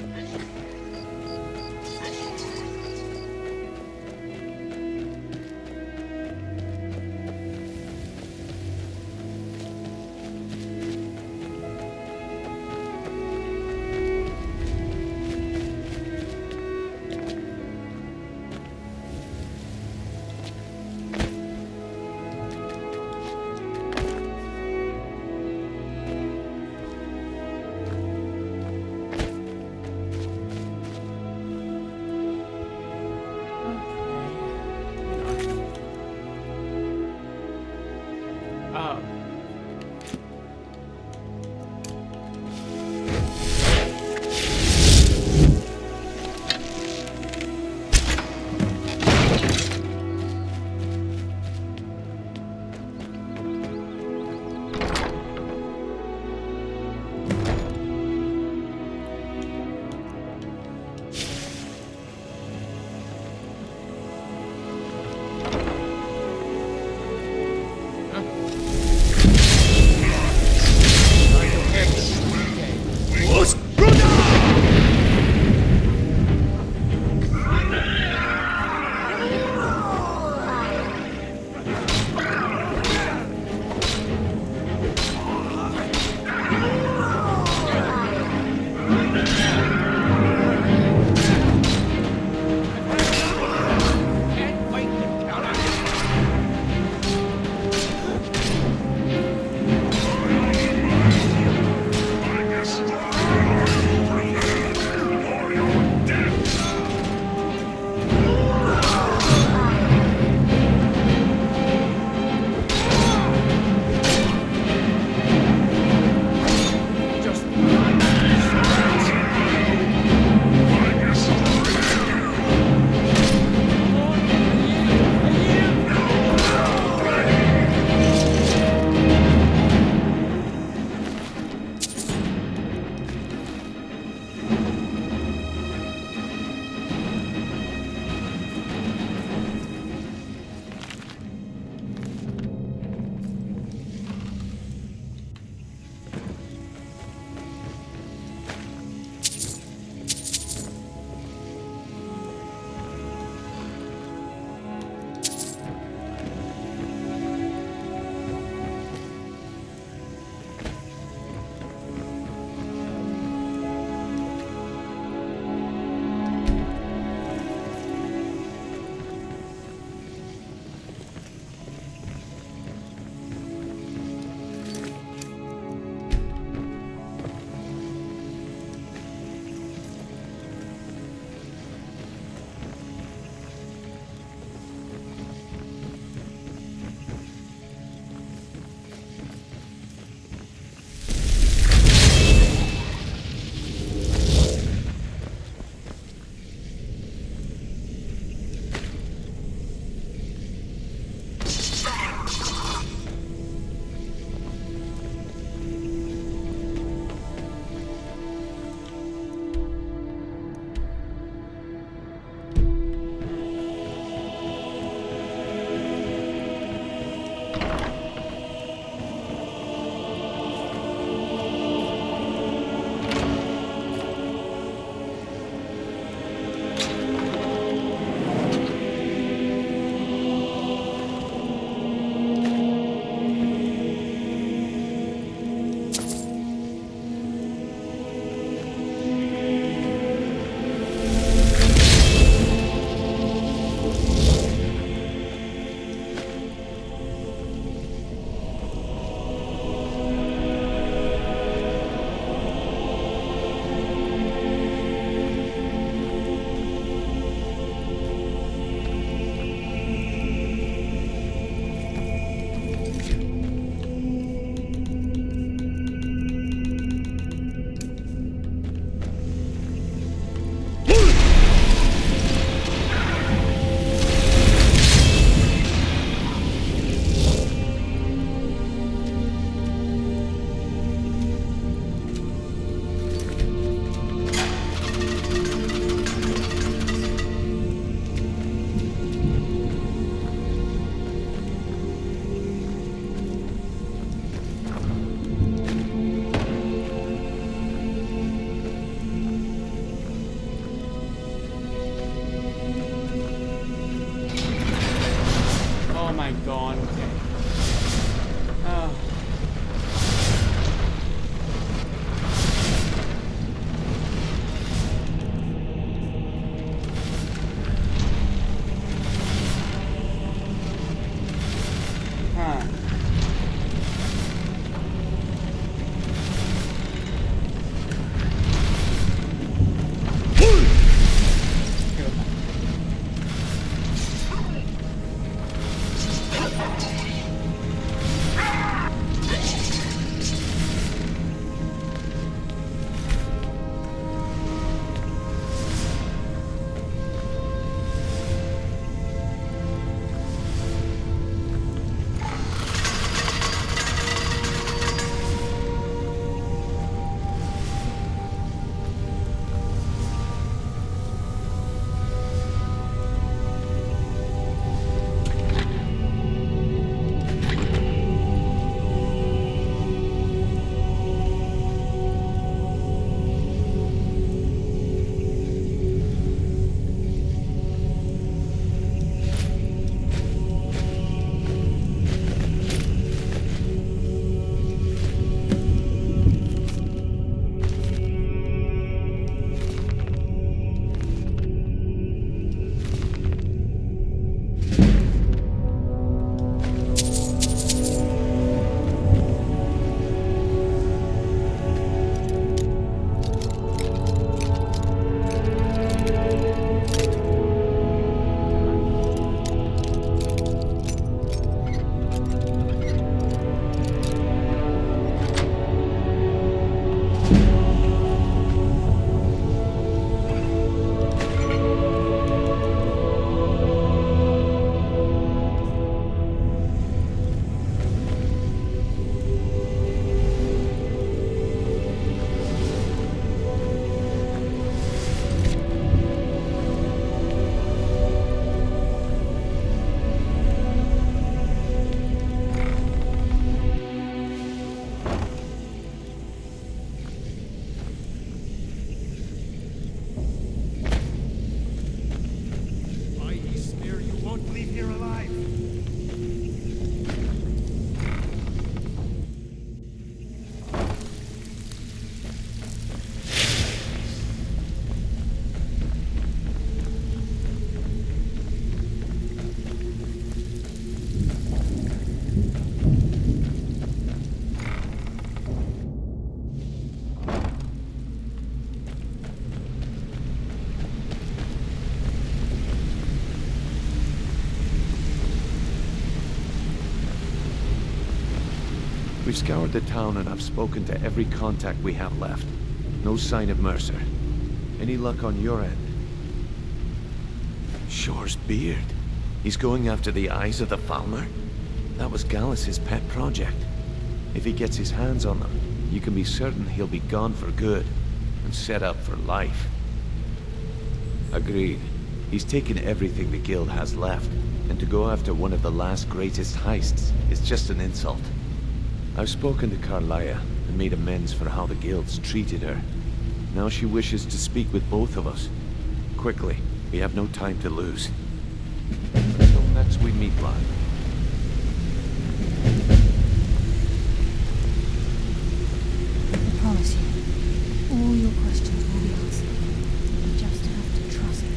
We've scoured the town and I've spoken to every contact we have left. No sign of Mercer. Any luck on your end? Shore's beard. He's going after the eyes of the Falmer? That was Gallus's pet project. If he gets his hands on them, you can be certain he'll be gone for good, and set up for life. Agreed. He's taken everything the Guild has left, and to go after one of the last greatest heists is just an insult. I've spoken to Carlia and made amends for how the Guild's treated her. Now she wishes to speak with both of us. Quickly, we have no time to lose. Until next we meet, lad. I promise you, all your questions will be answered. You just have to trust me.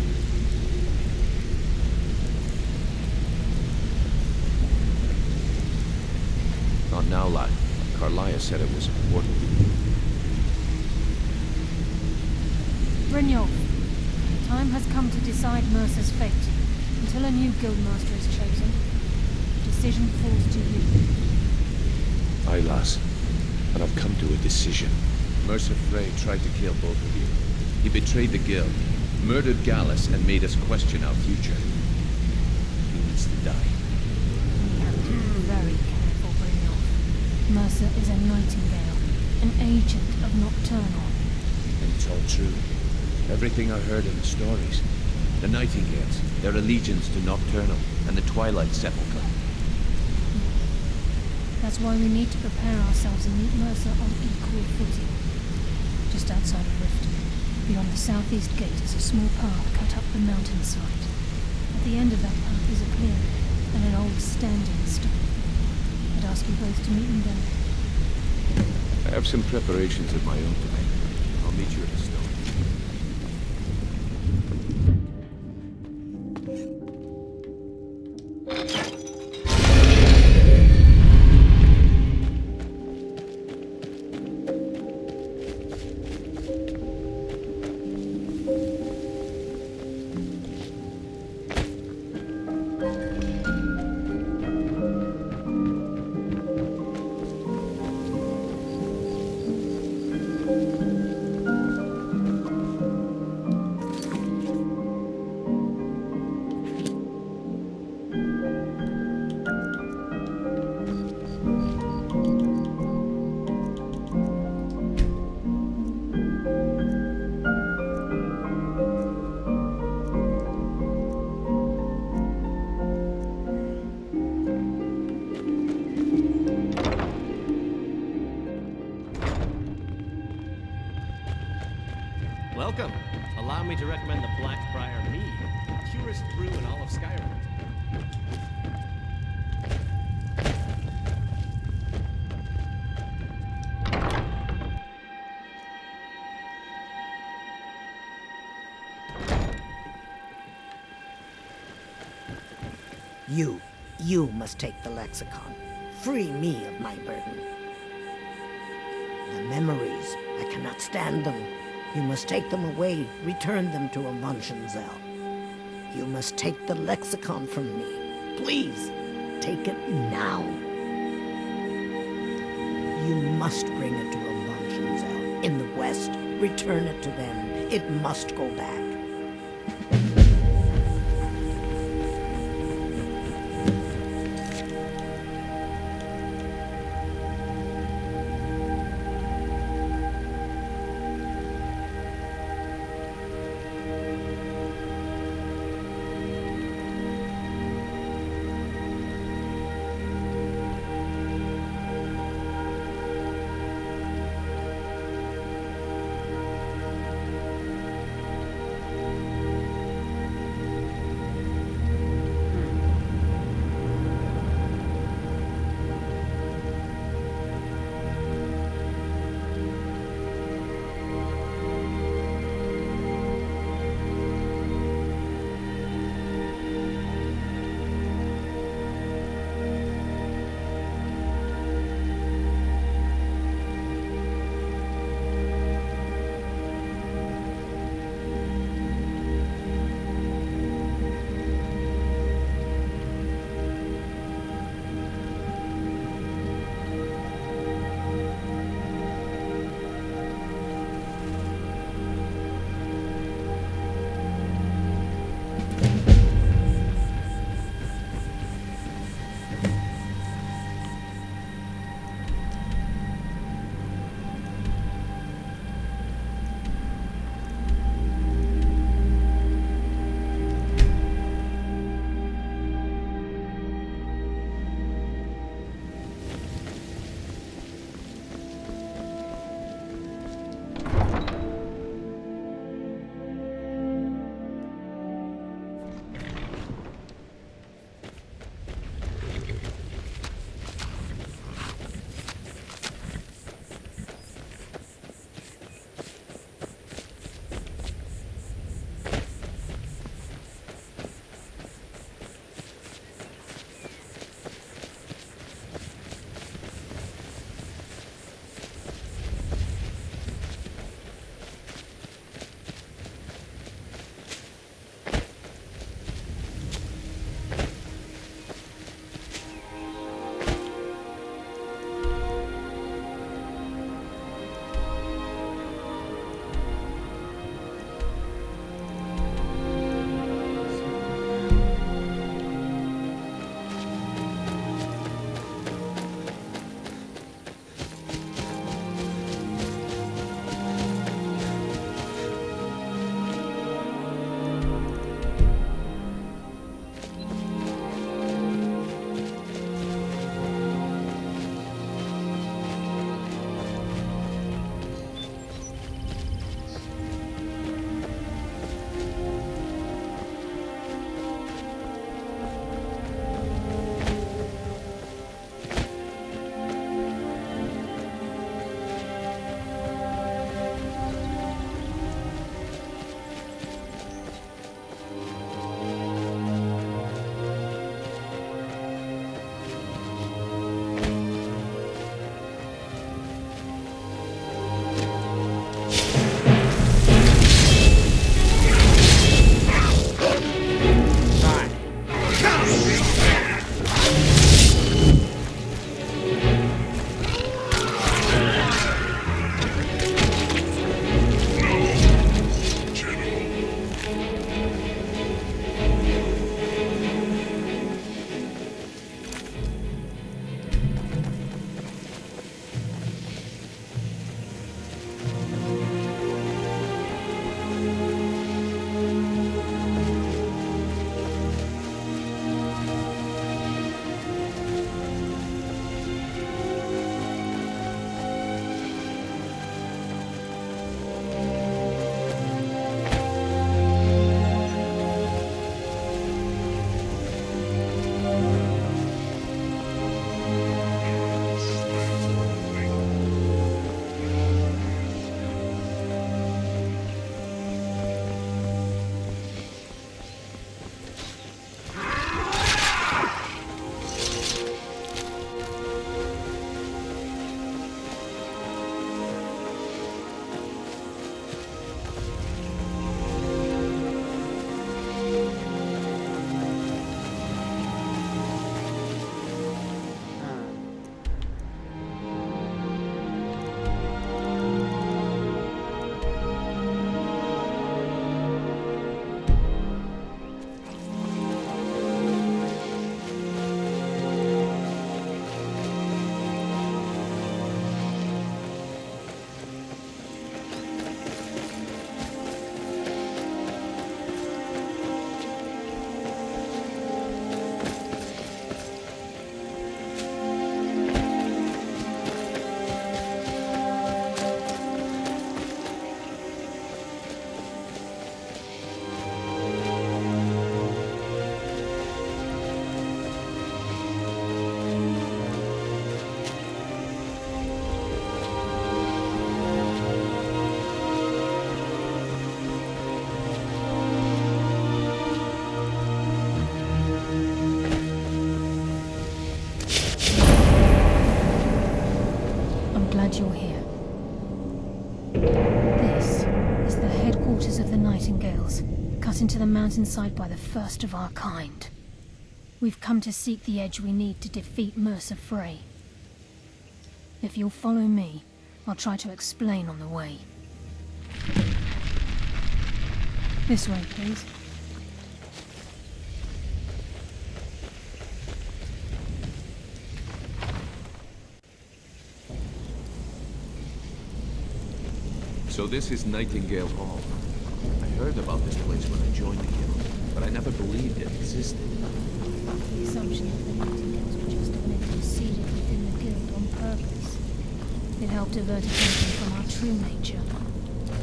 Not now, lad. Carlia said it was important. Brynjolf, time has come to decide Mercer's fate. Until a new guildmaster is chosen, the decision falls to you. Aye, lass. And I've come to a decision. Mercer Frey tried to kill both of you. He betrayed the Guild, murdered Gallus, and made us question our future. He needs to die. We have to be very careful, Brynjolf. Mercer is a Nightingale, an agent of Nocturnal. And it's all true. Everything I heard in the stories. The Nightingales, their allegiance to Nocturnal, and the Twilight Sepulchre. That's why we need to prepare ourselves and meet Mercer on equal footing. Just outside of Rift, beyond the southeast gate is a small path cut up the mountainside. At the end of that path is a clearing and an old standing stone. I'd ask you both to meet me there. I have some preparations of my own to make. I'll meet you at the stone. Welcome. Allow me to recommend the Blackbriar Mead, purest brew in all of Skyrim. You must take the lexicon. Free me of my burden. The memories, I cannot stand them. You must take them away, return them to a Munchenzell. You must take the lexicon from me. Please, take it now. You must bring it to a Munchenzell. In the west, return it to them. It must go back. This is the headquarters of the Nightingales, cut into the mountainside by the first of our kind. We've come to seek the edge we need to defeat Mercer Frey. If you'll follow me, I'll try to explain on the way. This way, please. So this is Nightingale Hall. I heard about this place when I joined the guild, but I never believed it existed. The assumption that the Nightingales were just mentally seated within the guild on purpose. It helped divert attention from our true nature.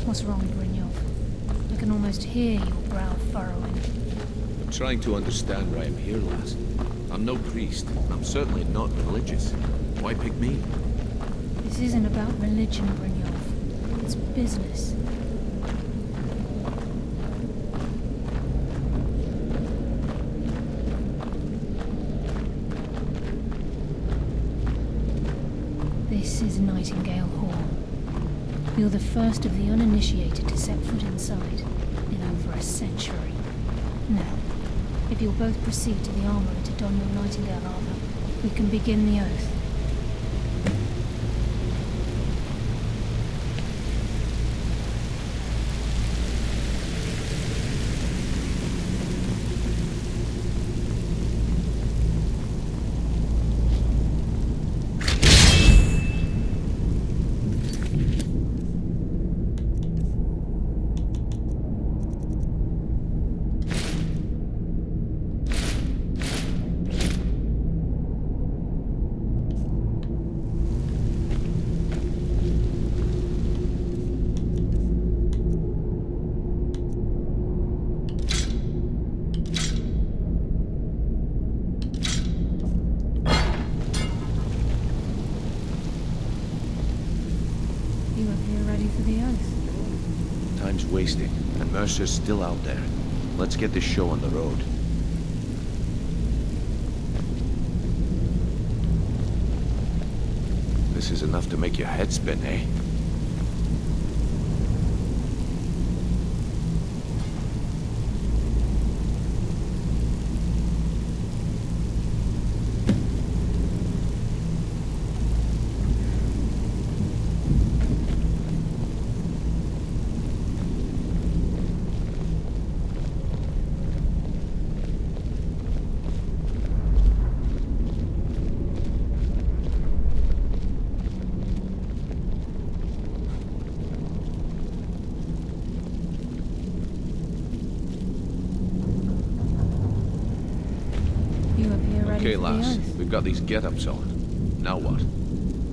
What's wrong, Brynjolf? I can almost hear your brow furrowing. I'm trying to understand why I'm here, lass. I'm no priest. I'm certainly not religious. Why pick me? This isn't about religion, Brynjolf. It's business. This is Nightingale Hall. You're the first of the uninitiated to set foot inside in over a century. Now, if you'll both proceed to the armory to don your Nightingale armor, we can begin the oath. Time's wasting, and Mercer's still out there. Let's get this show on the road. This is enough to make your head spin, eh? Okay, lass. We've got these get-ups on. Now what?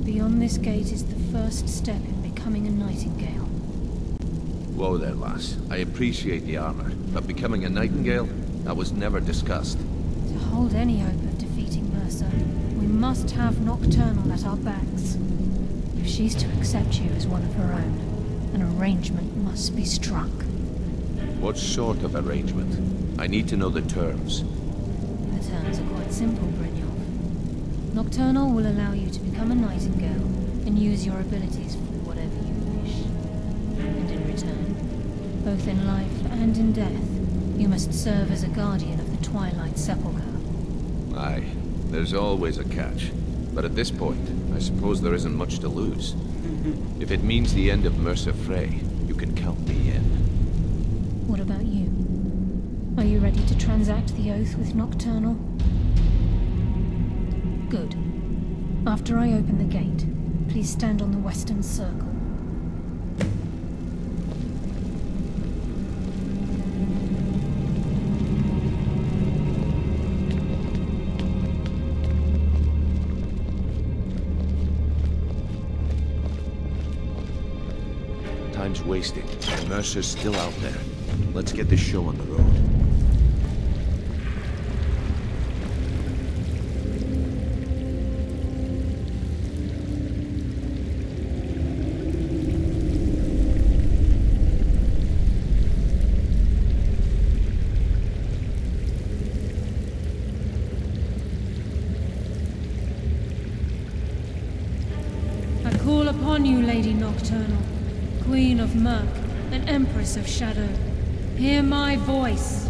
Beyond this gate is the first step in becoming a Nightingale. Whoa there, lass. I appreciate the armor, but becoming a Nightingale? That was never discussed. To hold any hope of defeating Mercer, we must have Nocturnal at our backs. If she's to accept you as one of her own, an arrangement must be struck. What sort of arrangement? I need to know the terms. The terms are quite simple, Brynjolf. Nocturnal will allow you to become a Nightingale and use your abilities for whatever you wish. And in return, both in life and in death, you must serve as a guardian of the Twilight Sepulchre. Aye, there's always a catch. But at this point, I suppose there isn't much to lose. If it means the end of Mercer Frey, you can count me in. What about you? Are you ready to transact the oath with Nocturnal? Good. After I open the gate, please stand on the western circle. Time's wasting, and Mercer's still out there. Let's get this show on the road. I call upon you, Lady Nocturnal. Queen of Murk, and Empress of Shadow. Hear my voice.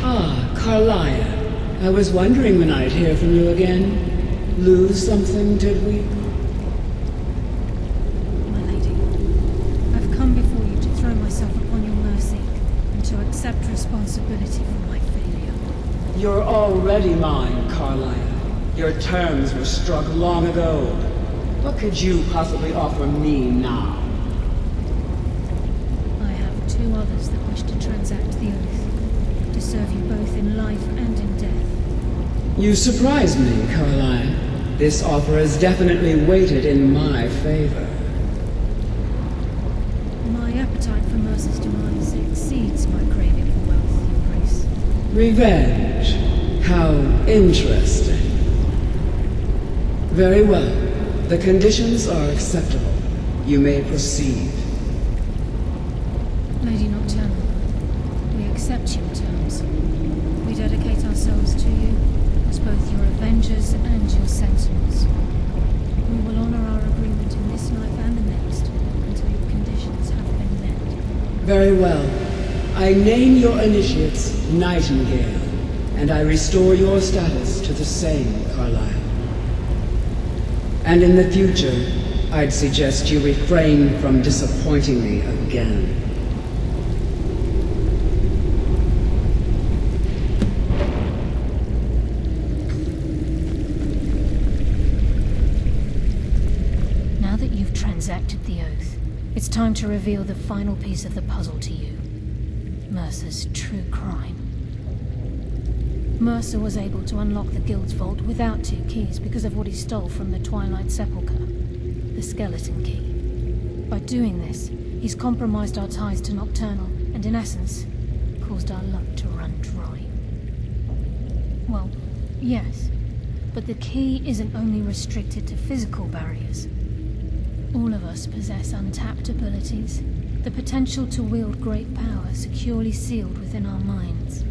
Ah, Carlia. I was wondering when I'd hear from you again. Lose something, did we? My lady, I've come before you to throw myself upon your mercy, and to accept responsibility for my failure. You're already mine, Carlia. Your terms were struck long ago. What could you possibly offer me now? I have two others that wish to transact the oath, to serve you both in life and in death. You surprise me, Carlia. This offer is definitely weighted in my favor. My appetite for Mercer's demise exceeds my craving for wealth, Your Grace. Revenge. How interesting. Very well. The conditions are acceptable. You may proceed. Lady Nocturnal, we accept your terms. We dedicate ourselves to you as both your avengers and your sentinels. We will honor our agreement in this life and the next until your conditions have been met. Very well. I name your initiates Nightingale, and I restore your status to the same, Carlisle. And in the future, I'd suggest you refrain from disappointing me again. Now that you've transacted the oath, it's time to reveal the final piece of the puzzle to you. Mercer's true crime. Mercer was able to unlock the Guild's vault without 2 keys because of what he stole from the Twilight Sepulchre, the skeleton key. By doing this, he's compromised our ties to Nocturnal, and in essence, caused our luck to run dry. Well, yes, but the key isn't only restricted to physical barriers. All of us possess untapped abilities, the potential to wield great power securely sealed within our minds.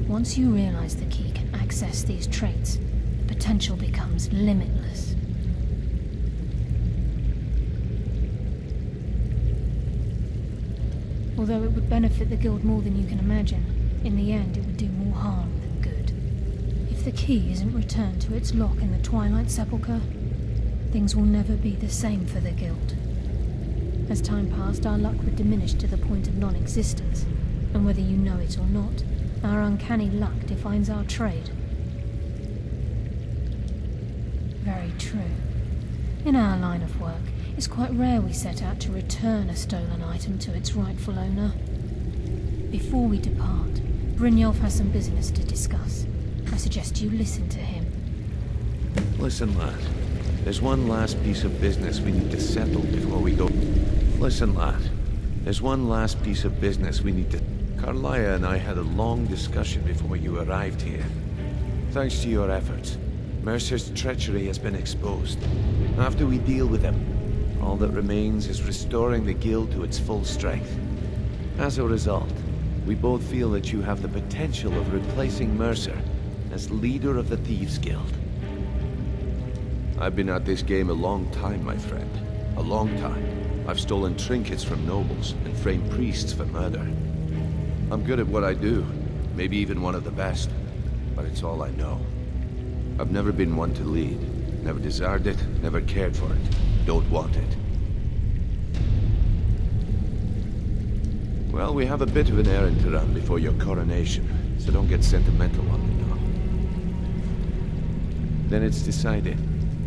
Once you realize the key can access these traits, the potential becomes limitless. Although it would benefit the Guild more than you can imagine, in the end it would do more harm than good. If the key isn't returned to its lock in the Twilight Sepulchre, things will never be the same for the Guild. As time passed, our luck would diminish to the point of non-existence, and whether you know it or not, our uncanny luck defines our trade. Very true. In our line of work, it's quite rare we set out to return a stolen item to its rightful owner. Before we depart, Brynjolf has some business to discuss. I suggest you listen to him. Listen, lad. There's one last piece of business we need to settle before we go. Listen, lad. There's one last piece of business we need to... Carlia and I had a long discussion before you arrived here. Thanks to your efforts, Mercer's treachery has been exposed. After we deal with him, all that remains is restoring the Guild to its full strength. As a result, we both feel that you have the potential of replacing Mercer as leader of the Thieves Guild. I've been at this game a long time, my friend. A long time. I've stolen trinkets from nobles and framed priests for murder. I'm good at what I do, maybe even one of the best, but it's all I know. I've never been one to lead, never desired it, never cared for it, don't want it. Well, we have a bit of an errand to run before your coronation, so don't get sentimental on me now. Then it's decided.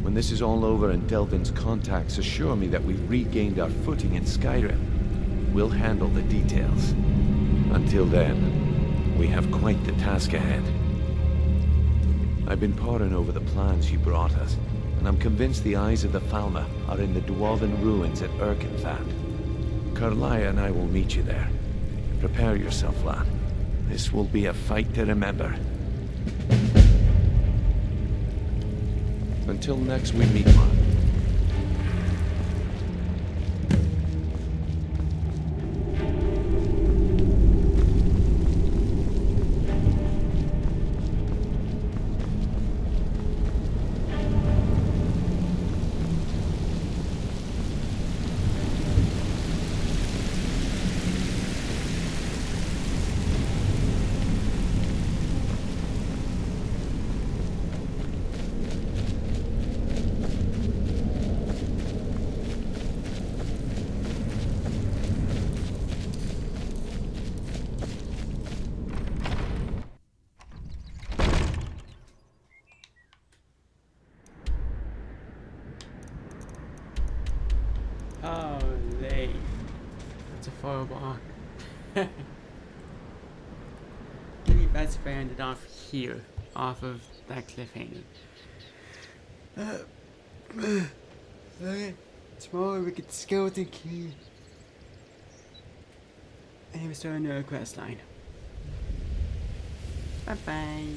When this is all over and Delvin's contacts assure me that we've regained our footing in Skyrim, we'll handle the details. Until then, we have quite the task ahead. I've been poring over the plans you brought us, and I'm convinced the eyes of the Falmer are in the dwarven ruins at Erkenthad. Carlia and I will meet you there. Prepare yourself, lad. This will be a fight to remember. Until next we meet, man. It's a horrible arc. Maybe that's if I ended off here, off of that cliffhanger. Okay, tomorrow we get skeleton key. And we start another quest line. Bye bye.